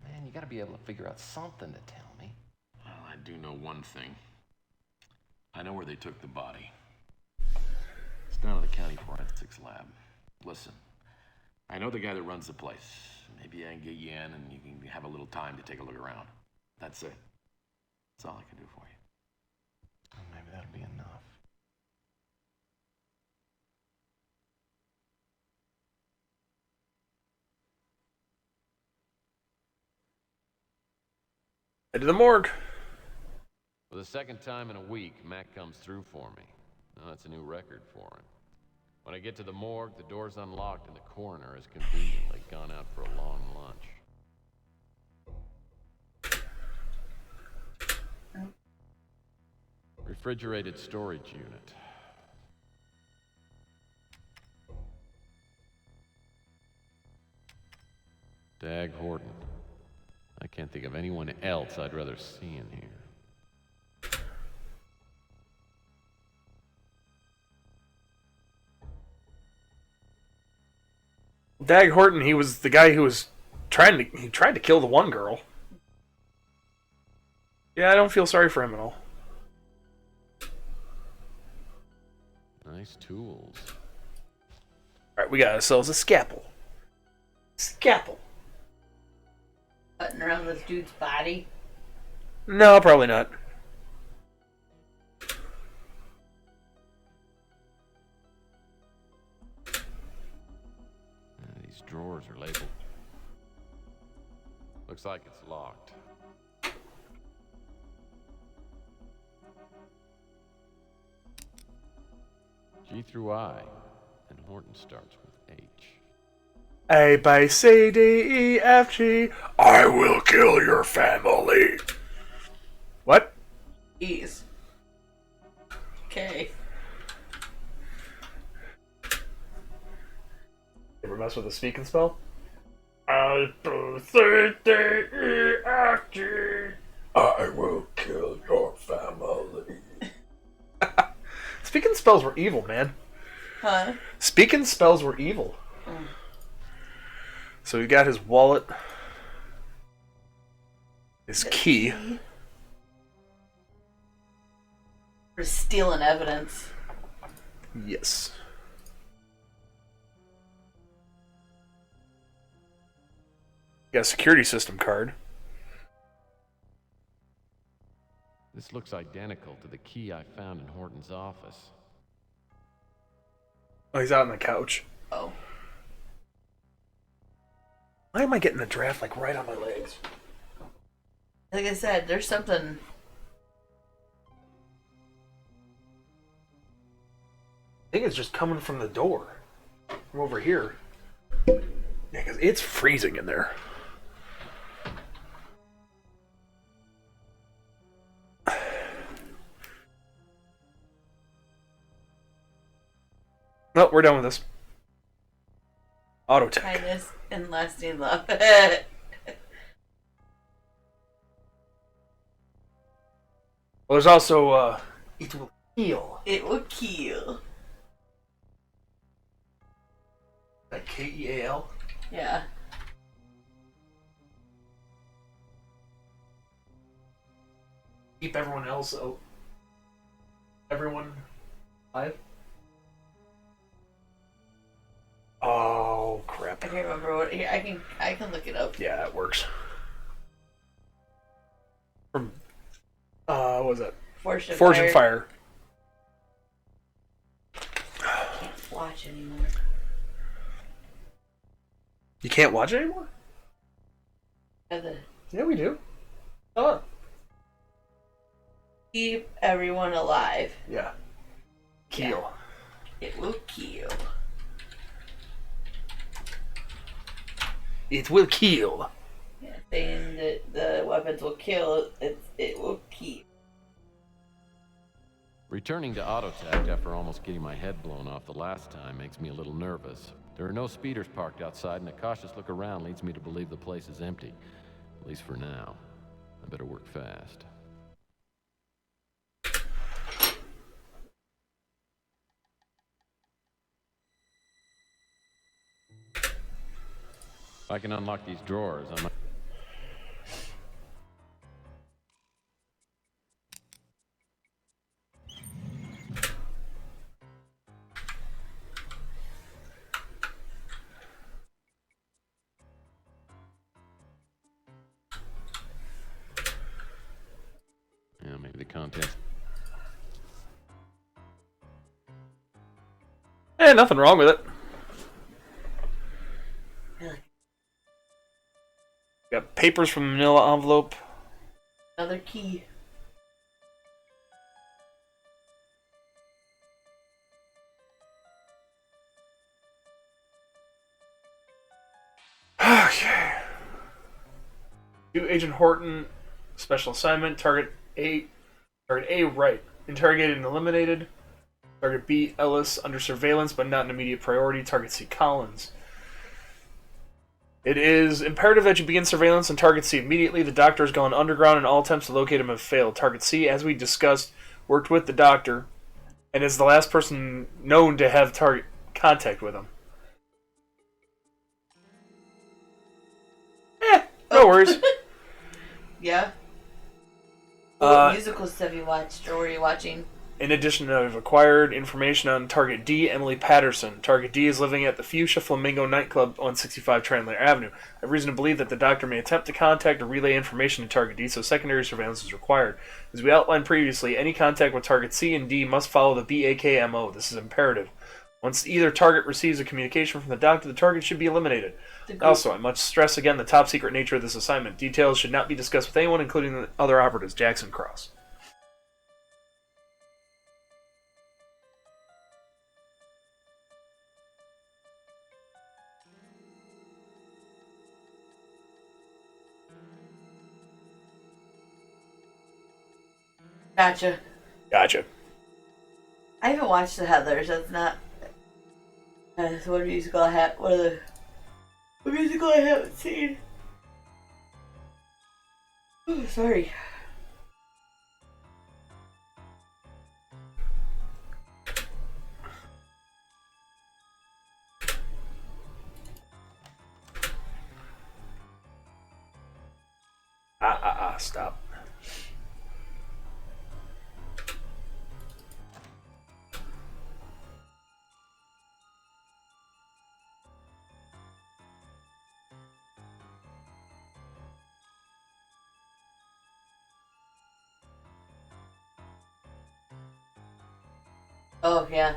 Man, you gotta be able to figure out something to tell me. Well, I do know one thing. I know where they took the body. It's down at the county forensics lab. Listen, I know the guy that runs the place. Maybe I can get you in and you can have a little time to take a look around. That's it. That's all I can do for you. Maybe that'll be enough. Head to the morgue. For the second time in a week, Mac comes through for me. Now, that's a new record for him. When I get to the morgue, the door's unlocked and the coroner has conveniently gone out for a long lunch. Refrigerated storage unit. Dag Horton. I can't think of anyone else I'd rather see in here. Dag Horton, he was the guy who was he tried to kill the one girl. Yeah, I don't feel sorry for him at all. Nice tools. Alright, we got ourselves a scalpel. Scalpel. Cutting around this dude's body. No, probably not. These drawers are labeled. Looks like it's locked. G through I, and Horton starts with H. A, B, C, D, E, F, G. I will kill your family. What? Ease. Okay. Ever mess with a speaking spell? A, B, C, D, E, F, G. I will kill your family. Speaking spells were evil, man. Huh? Speaking spells were evil. So he got his wallet, his key. For stealing evidence. Yes. Got a security system card. This looks identical to the key I found in Horton's office. Oh, he's out on the couch. Oh. Why am I getting the draft like right on my legs? Like I said, there's something. I think it's just coming from the door. From over here. Yeah, because it's freezing in there. Well, we're done with this. Auto tech. Kindness and lasting love. Well, there's also, it will heal. It will kill. Like Keal? Yeah. Keep everyone else out. Everyone alive? Oh, crap. I can't remember what. Here, I can look it up. Yeah, that works. From, what was that? Forged and Forged and Fire. Can't watch anymore. You can't watch it anymore? Yeah, we do. Oh. Keep everyone alive. Yeah. Kill. Yeah. It will kill. It will kill. Yeah, saying that the weapons will kill, it will kill. Returning to Autotech after almost getting my head blown off the last time makes me a little nervous. There are no speeders parked outside, and a cautious look around leads me to believe the place is empty. At least for now. I better work fast. If I can unlock these drawers, I might... Yeah, maybe the contents... Nothing wrong with it. Got papers from a manila envelope. Another key. Okay. To Agent Horton, special assignment, target A right. interrogated and eliminated. Target B, Ellis, under surveillance but not an immediate priority. Target C, Collins. It is imperative that you begin surveillance on Target C immediately. The doctor has gone underground and all attempts to locate him have failed. Target C, as we discussed, worked with the doctor and is the last person known to have target contact with him. No worries. Yeah. What musicals have you watched, or were you watching? In addition, I've acquired information on Target D, Emily Patterson. Target D is living at the Fuchsia Flamingo nightclub on 65 Chandler Avenue. I have reason to believe that the doctor may attempt to contact or relay information to Target D, so secondary surveillance is required. As we outlined previously, any contact with Target C and D must follow the BAKMO. This is imperative. Once either target receives a communication from the doctor, the target should be eliminated. Also, I must stress again the top secret nature of this assignment. Details should not be discussed with anyone, including the other operatives, Jackson Cross. Gotcha. Gotcha. I haven't watched the Heathers. That's not. That's one musical I have. What musical I haven't seen? Oh, sorry. Stop. Oh yeah.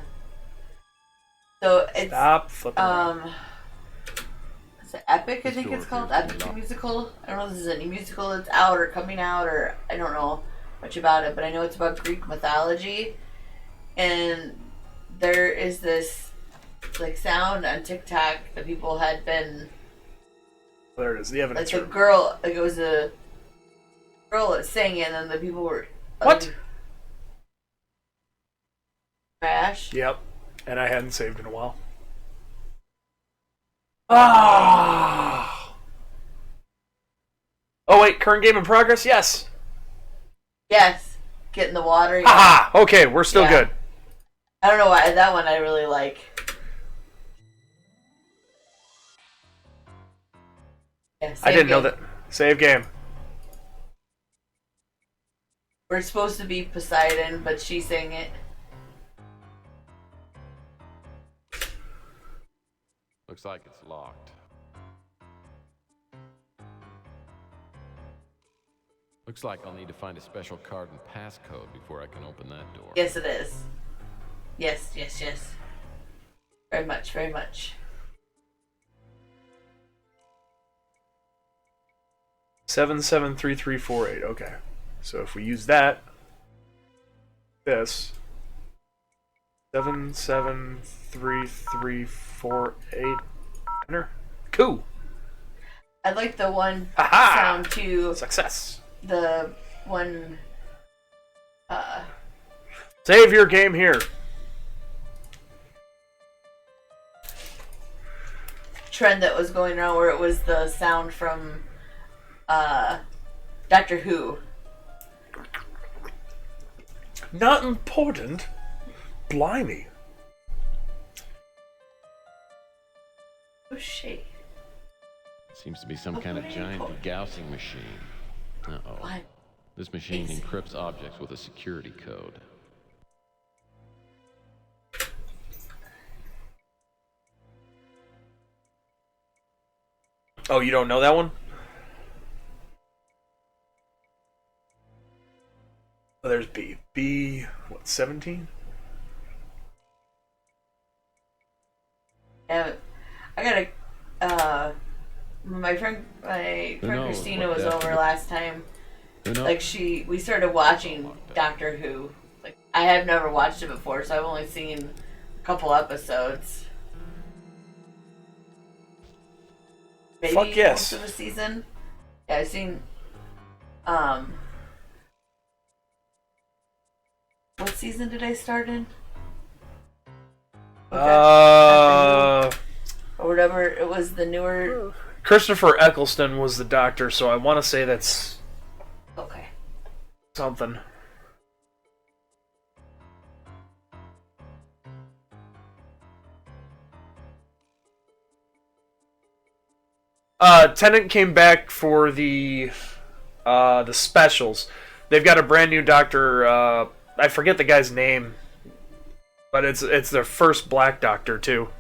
So it's Stop flipping around. Is it Epic? I think it's called Epic the Musical. I don't know if this is any musical that's out or coming out, or I don't know much about it, but I know it's about Greek mythology, and there is this like sound on TikTok that people had been. There it is. The evidence. Like the girl, like it was a girl that sang it, and then the people were what? Crash. Yep. And I hadn't saved in a while. Ah. Oh wait, current game in progress? Yes. Yes. Get in the water. Yeah. Aha! Okay, we're still good. I don't know why that one I really like. Yeah, I didn't know that. Save game. We're supposed to be Poseidon, but she sang it. Looks like it's locked. Looks like I'll need to find a special card and passcode before I can open that door. Yes, it is. Yes, yes, yes. Very much, very much. 773348. Okay. So if we use that, this 773348. Enter. Cool. I'd like the one Aha! sound to success. The one save your game here. Trend that was going around where it was the sound from Doctor Who. Not important. Blimey. Oh shit. Seems to be some kind of giant degaussing machine. Uh-oh. What? This machine encrypts objects with a security code. Oh, you don't know that one? Oh, there's B. B, what, 17? Yeah, I gotta. My friend Christina was over last time. Like we started watching Doctor Who. Like I have never watched it before, so I've only seen a couple episodes. Maybe Fuck yes. most of a season. Yeah, I've seen. season did I start in? Uh, or whatever. It was the newer. Christopher Eccleston was the doctor, so I want to say that's Okay. something. Tennant came back for the specials. They've got a brand new doctor. I forget the guy's name, but it's their first black doctor too.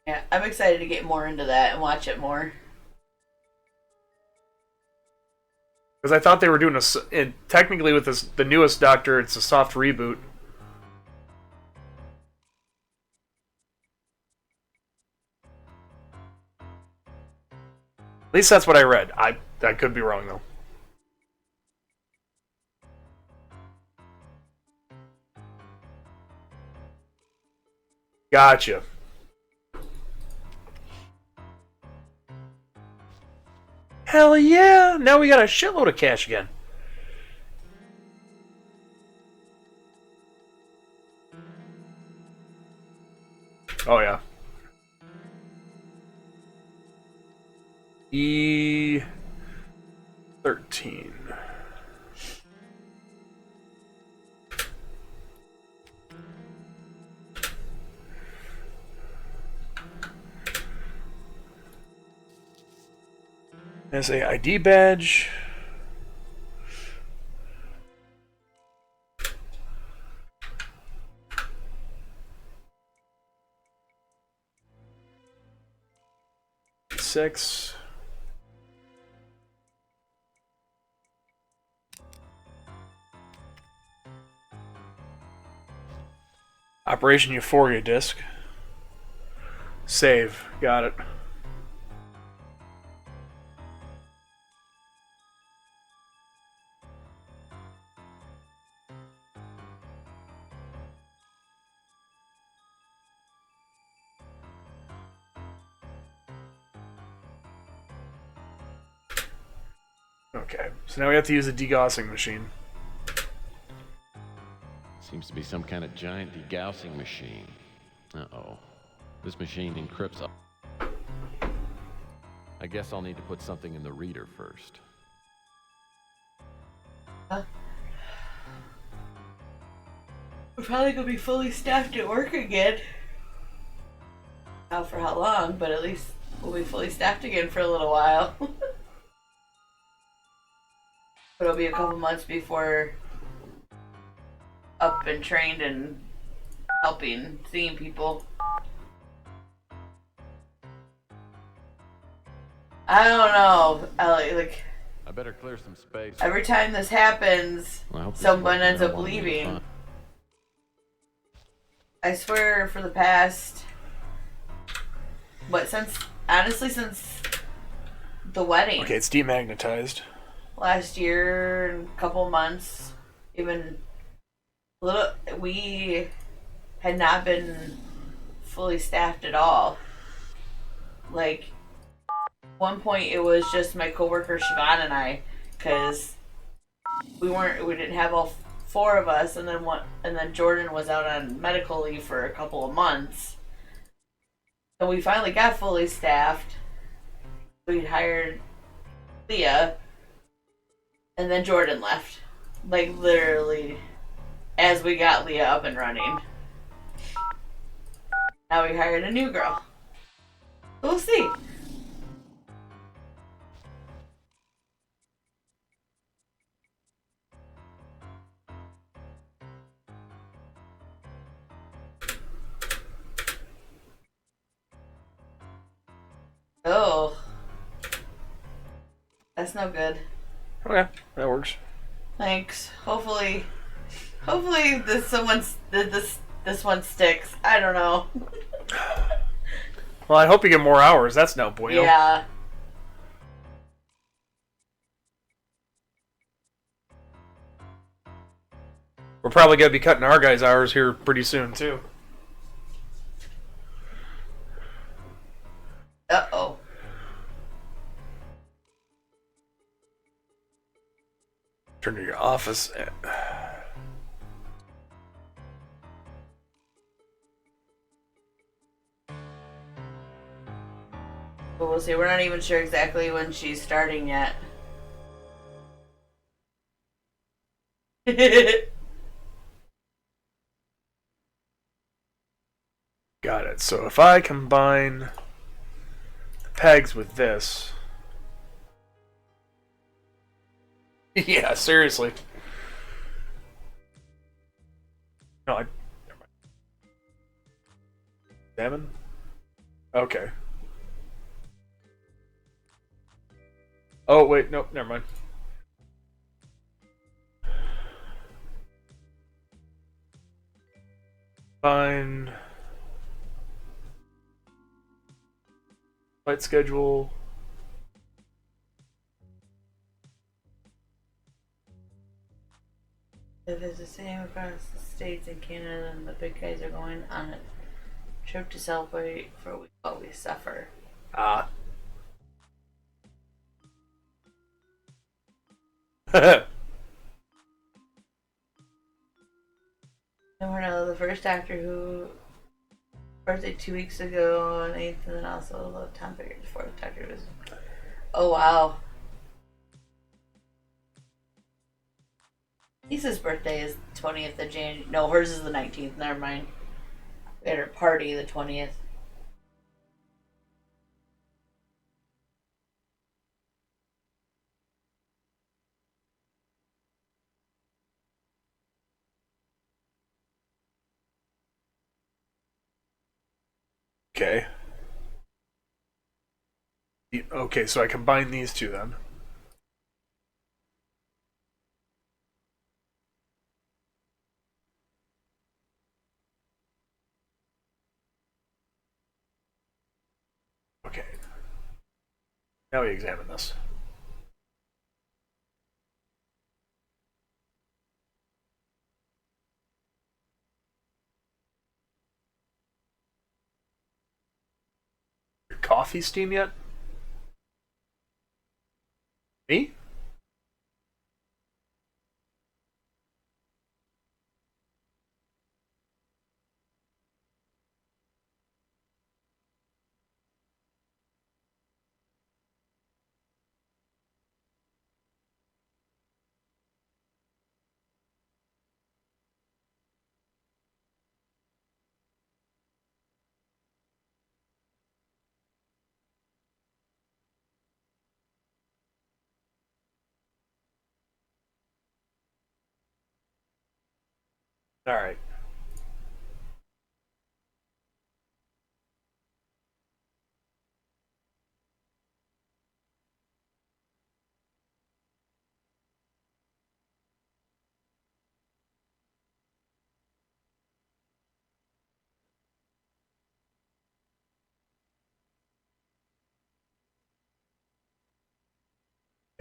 Yeah, I'm excited to get more into that and watch it more. Because I thought they were doing technically with the newest Doctor, it's a soft reboot. At least that's what I read. I could be wrong though. Gotcha. Hell yeah! Now we got a shitload of cash again. Oh yeah. E13. SA ID badge. Six. Operation Euphoria disc. Save. Got it. Okay, so now we have to use a degaussing machine. Seems to be some kind of giant degaussing machine. Uh-oh. This machine encrypts up. I guess I'll need to put something in the reader first. We're probably gonna be fully staffed at work again. Not for how long, but at least we'll be fully staffed again for a little while. But it'll be a couple months before up and trained and helping, seeing people. I don't know. I better clear some space. Every time this happens, someone ends up leaving. I swear for the past, honestly, since the wedding. Okay, it's demagnetized. Last year, and a couple months, even we had not been fully staffed at all. Like, one point it was just my coworker Siobhan and I, because we didn't have all four of us, and then Jordan was out on medical leave for a couple of months, and we finally got fully staffed. We'd hired Leah, and then Jordan left, like literally as we got Leah up and running. Now we hired a new girl. We'll see. Oh, that's no good. Okay, that works. Thanks. Hopefully this one sticks. I don't know. Well, I hope you get more hours. That's no bueno. Yeah. We're probably gonna be cutting our guys' hours here pretty soon too. Turn to your office. But we'll see. We're not even sure exactly when she's starting yet. Got it. So if I combine the pegs with this. Yeah, seriously. No, never mind. Examine? Okay. Oh, wait, nope, never mind. Fine. Flight schedule. It is the same across the States and Canada, and the big guys are going on a trip to celebrate for what we suffer. Ah. And we're now the first actor who birthday 2 weeks ago on 8th, and then also the time period before the actor was. Oh wow. Lisa's birthday is 20th of January. No, hers is the 19th. Never mind. We had her party the 20th. Okay. Okay, so I combine these two then. Okay. Now we examine this. Your coffee steam yet? Me? All right.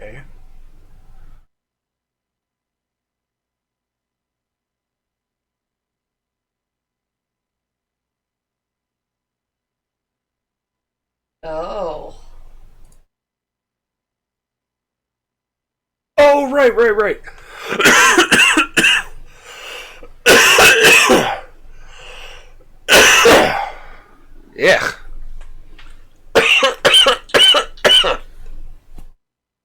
Okay. Oh. Oh, right. Yeah.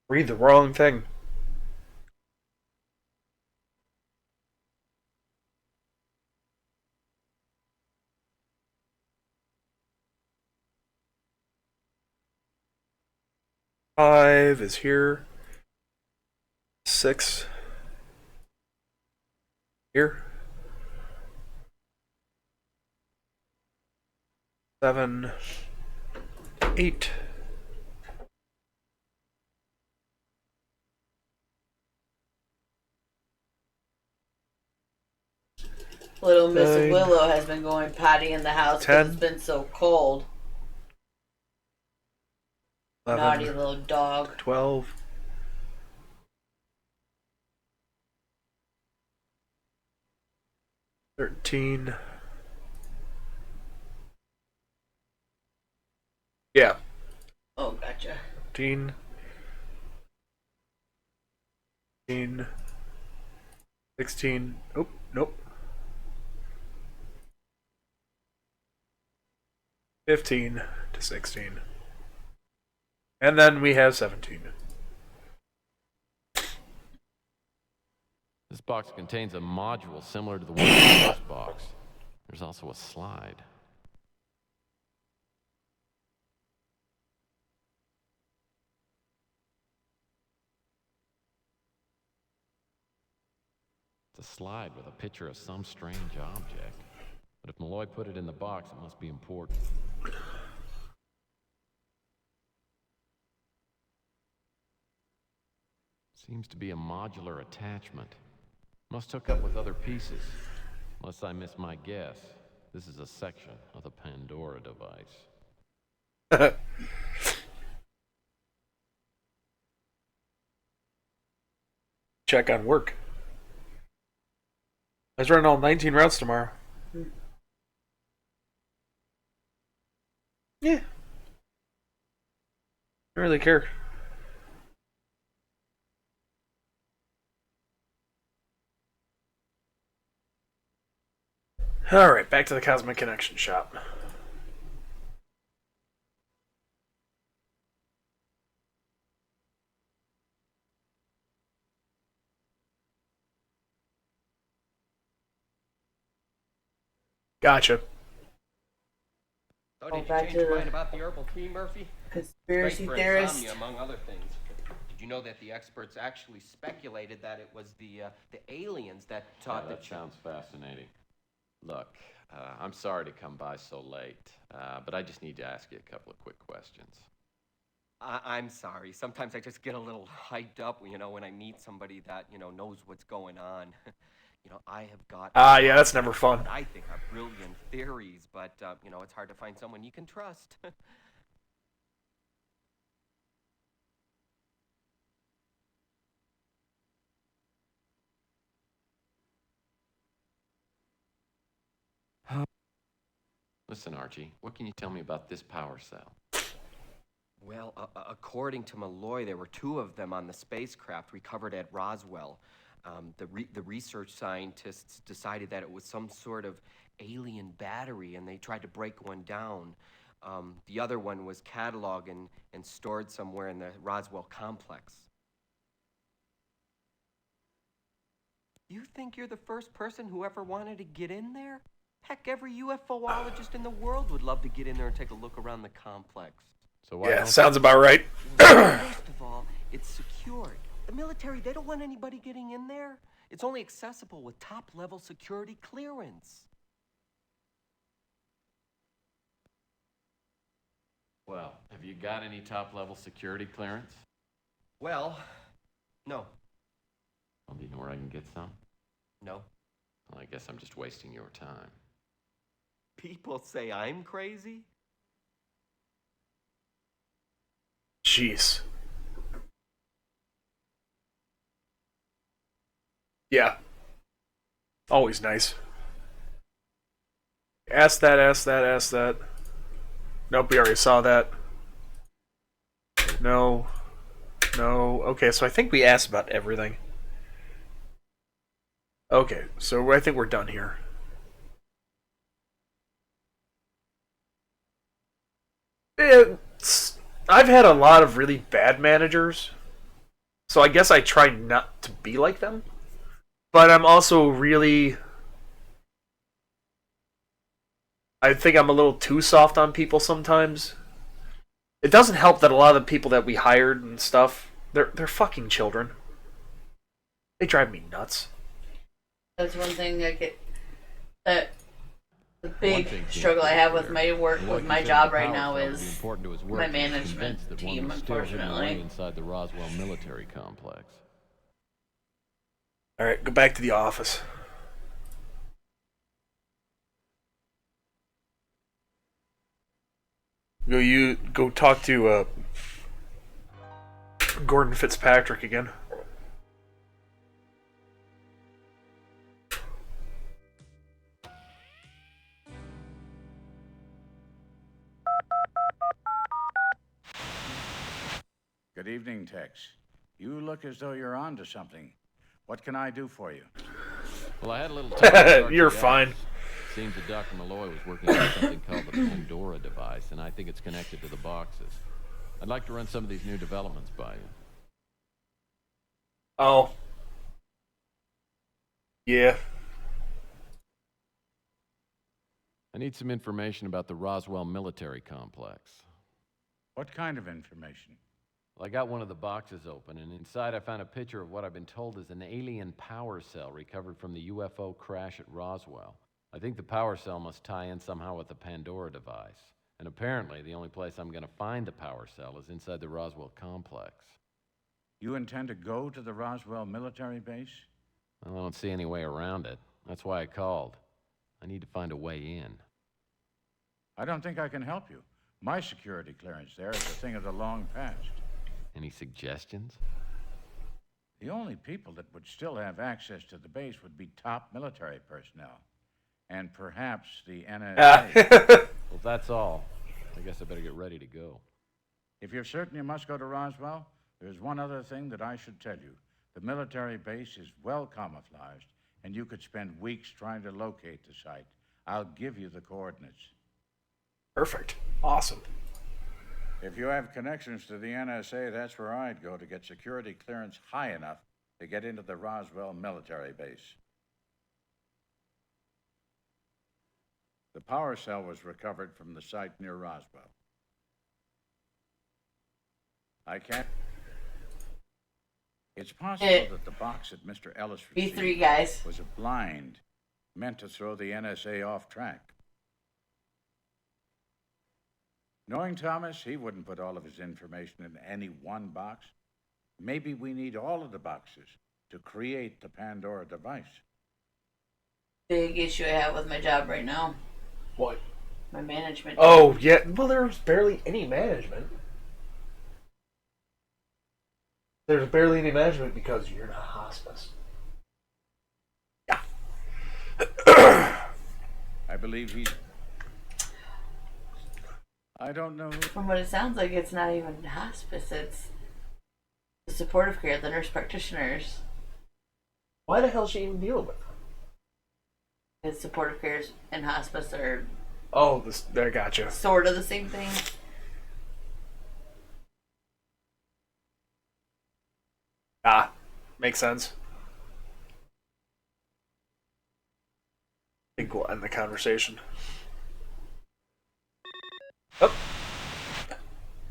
Read the wrong thing. Five is here. 6 here. 7, 8. Little Miss 9, Willow has been going potty in the house because 10, it's been so cold. 11, Naughty little dog. 12. 13. Yeah. Oh, gotcha. 14. 15. 16. Oh, nope. 15 to 16. And then we have 17. This box contains a module similar to the one in the first box. There's also a slide. It's a slide with a picture of some strange object. But if Malloy put it in the box, it must be important. Seems to be a modular attachment. Must hook up with other pieces. Unless I miss my guess, this is a section of the Pandora device. Check on work. I was running all 19 routes tomorrow. Yeah. Don't really care. Alright, back to the Cosmic Connection shop. Gotcha. Oh, did you back change to your the mind about the herbal tea, Murphy? conspiracy Great for theorist. insomnia, among other things. Did you know that the experts actually speculated that it was the aliens that taught That sounds fascinating. Look, I'm sorry to come by so late, but I just need to ask you a couple of quick questions. I'm sorry. Sometimes I just get a little hyped up, when I meet somebody that, knows what's going on. I have got... yeah, that's never fun. I think are brilliant theories, but, it's hard to find someone you can trust. Listen, Archie, what can you tell me about this power cell? Well, according to Malloy, there were 2 of them on the spacecraft recovered at Roswell. The research scientists decided that it was some sort of alien battery, and they tried to break one down. The other one was cataloged and stored somewhere in the Roswell complex. You think you're the first person who ever wanted to get in there? Heck, every UFOologist in the world would love to get in there and take a look around the complex. So why Yeah, don't sounds about right. First of all, it's secured. The military, they don't want anybody getting in there. It's only accessible with top-level security clearance. Well, have you got any top-level security clearance? Well, no. Well, do you know where I can get some? No. Well, I guess I'm just wasting your time. People say I'm crazy? Jeez. Yeah. Always nice. Ask that, ask that, ask that. Nope, we already saw that. No. No. Okay, so I think we asked about everything. Okay, so I think we're done here. I've had a lot of really bad managers, so I guess I try not to be like them. But I'm also really... I think I'm a little too soft on people sometimes. It doesn't help that a lot of the people that we hired and stuff, they're fucking children. They drive me nuts. That's one thing that the big struggle I have with my work, with my job right now is my management team, unfortunately. Inside the Roswell military complex. Alright, go back to the office. Go talk to Gordon Fitzpatrick again. Good evening, Tex. You look as though you're on to something. What can I do for you? Well, I had a little talk with Archie You're Ellis. fine. Seems that Dr. Malloy was working on something called the Pandora device, and I think it's connected to the boxes. I'd like to run some of these new developments by you. Oh. Yeah. I need some information about the Roswell military complex. What kind of information? Well, I got one of the boxes open, and inside I found a picture of what I've been told is an alien power cell recovered from the UFO crash at Roswell. I think the power cell must tie in somehow with the Pandora device. And apparently, the only place I'm going to find the power cell is inside the Roswell complex. You intend to go to the Roswell military base? Well, I don't see any way around it. That's why I called. I need to find a way in. I don't think I can help you. My security clearance there is a thing of the long past. Any suggestions? The only people that would still have access to the base would be top military personnel. And perhaps the NSA. Well, if that's all, I guess I better get ready to go. If you're certain you must go to Roswell, there's one other thing that I should tell you. The military base is well camouflaged, and you could spend weeks trying to locate the site. I'll give you the coordinates. Perfect. Awesome. If you have connections to the NSA, that's where I'd go to get security clearance high enough to get into the Roswell military base. The power cell was recovered from the site near Roswell. I can't... It's possible that the box that Mr. Ellis received B3 guys was a blind, meant to throw the NSA off track. Knowing Thomas, he wouldn't put all of his information in any one box. Maybe we need all of the boxes to create the Pandora device. Big issue I have with my job right now. What? My management. Oh, yeah. Well, there's barely any management. There's barely any management because you're not hospice. Yeah. I believe he's... I don't know. From what it sounds like, it's not even hospice. It's the supportive care, the nurse practitioners. Why the hell is she even dealing with? His supportive care and hospice are... Oh, I gotcha. Sort of the same thing. Ah, makes sense. I think we'll end the conversation. Oh.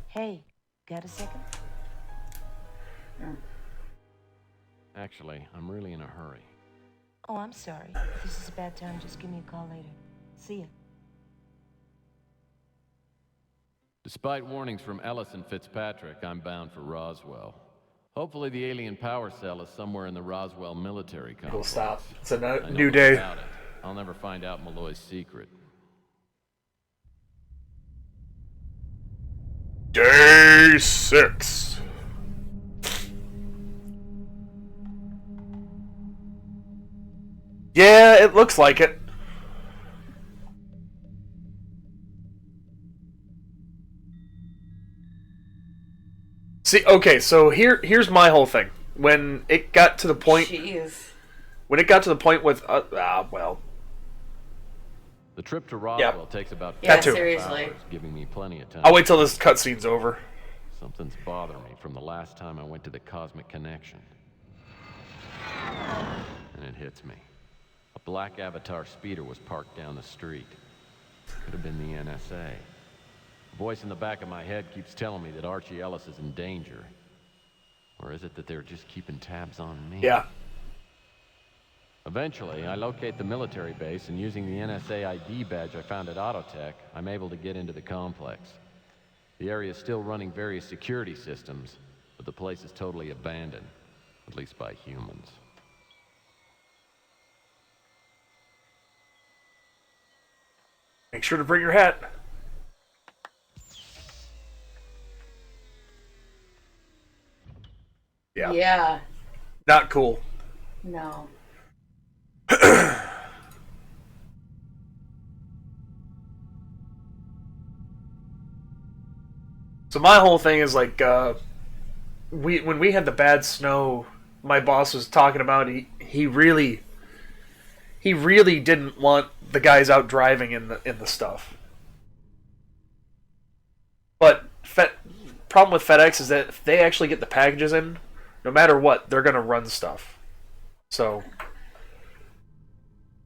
Hey, got a second? Actually, I'm really in a hurry. Oh, I'm sorry. If this is a bad time, just give me a call later. See ya. Despite warnings from Ellis and Fitzpatrick, I'm bound for Roswell. Hopefully the alien power cell is somewhere in the Roswell military complex. We'll stop. It's a I know new much day. about it. I'll never find out Malloy's secret. Day 6. Yeah, it looks like it. See, okay, so here's my whole thing. When it got to the point, when it got to the point with, well, The trip to Roswell takes about Yeah, 5 seriously. hours, giving me plenty of time. I'll wait till this cutscene's over. Something's bothering me from the last time I went to the Cosmic Connection. And it hits me. A black Avatar speeder was parked down the street. Could have been the NSA. A voice in the back of my head keeps telling me that Archie Ellis is in danger. Or is it that they're just keeping tabs on me? Yeah. Eventually, I locate the military base, and using the NSA ID badge I found at Autotech, I'm able to get into the complex. The area is still running various security systems, but the place is totally abandoned, at least by humans. Make sure to bring your hat. Yeah. Yeah. Not cool. No. So my whole thing is like, when we had the bad snow, my boss was talking about he really he really didn't want the guys out driving in the stuff. But problem with FedEx is that if they actually get the packages in, no matter what, they're gonna run stuff. So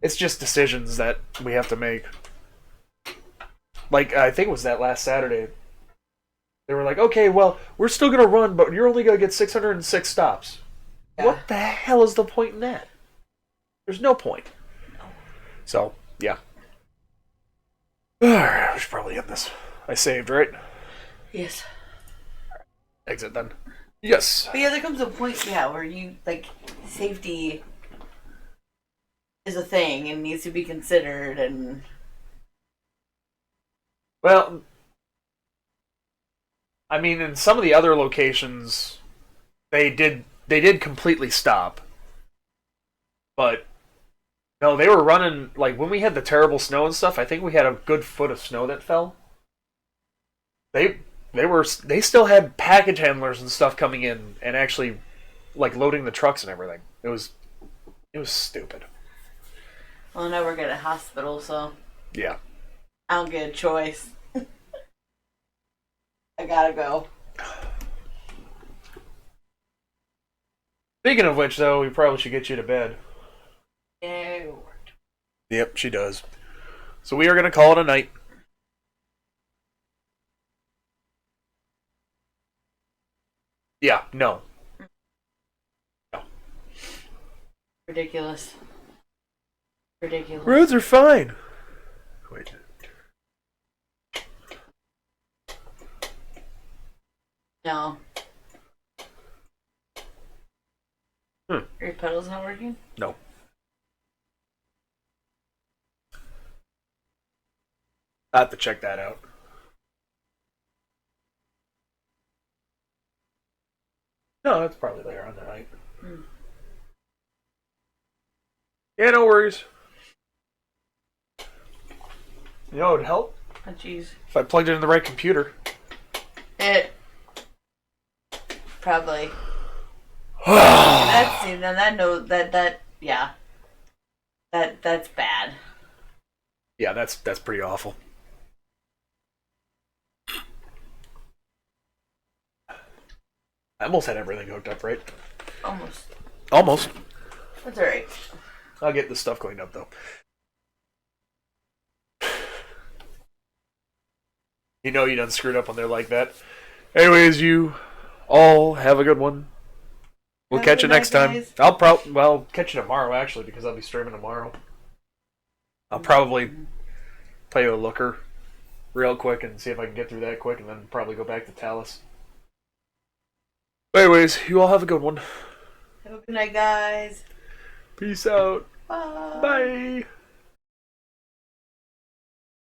it's just decisions that we have to make. Like, I think it was that last Saturday. They were like, okay, well, we're still going to run, but you're only going to get 606 stops. Yeah. What the hell is the point in that? There's no point. So, yeah. Alright, we should probably end this. I saved, right? Yes. Exit then. Yes. But yeah, there comes a point, where you, like, safety is a thing and needs to be considered, and... Well, I mean, in some of the other locations, they did completely stop. But no, they were running, like, when we had the terrible snow and stuff, I think we had a good foot of snow that fell. They still had package handlers and stuff coming in and actually, like, loading the trucks and everything. It was stupid. Well, now we're at a hospital, so Yeah. I don't get a choice. I gotta go. Speaking of which, though, we probably should get you to bed. No. Yep, she does. So we are going to call it a night. Yeah, no. Ridiculous. Ridiculous. Roads are fine. Wait. No. Are your pedals not working? No. I have to check that out. No, that's probably later on tonight. Yeah, no worries. You know what would help? Oh, jeez. If I plugged it in the right computer. It probably. That's that's bad. Yeah, that's pretty awful. I almost had everything hooked up, right? Almost. That's alright. I'll get this stuff cleaned up, though. You know you done screwed up when they're like that. Anyways, you all have a good one. We'll catch you next time. Guys. I'll catch you tomorrow, actually, because I'll be streaming tomorrow. I'll probably play a looker real quick and see if I can get through that quick, and then probably go back to Talus. Anyways, you all have a good one. Have a good night, guys. Peace out. Bye. Bye.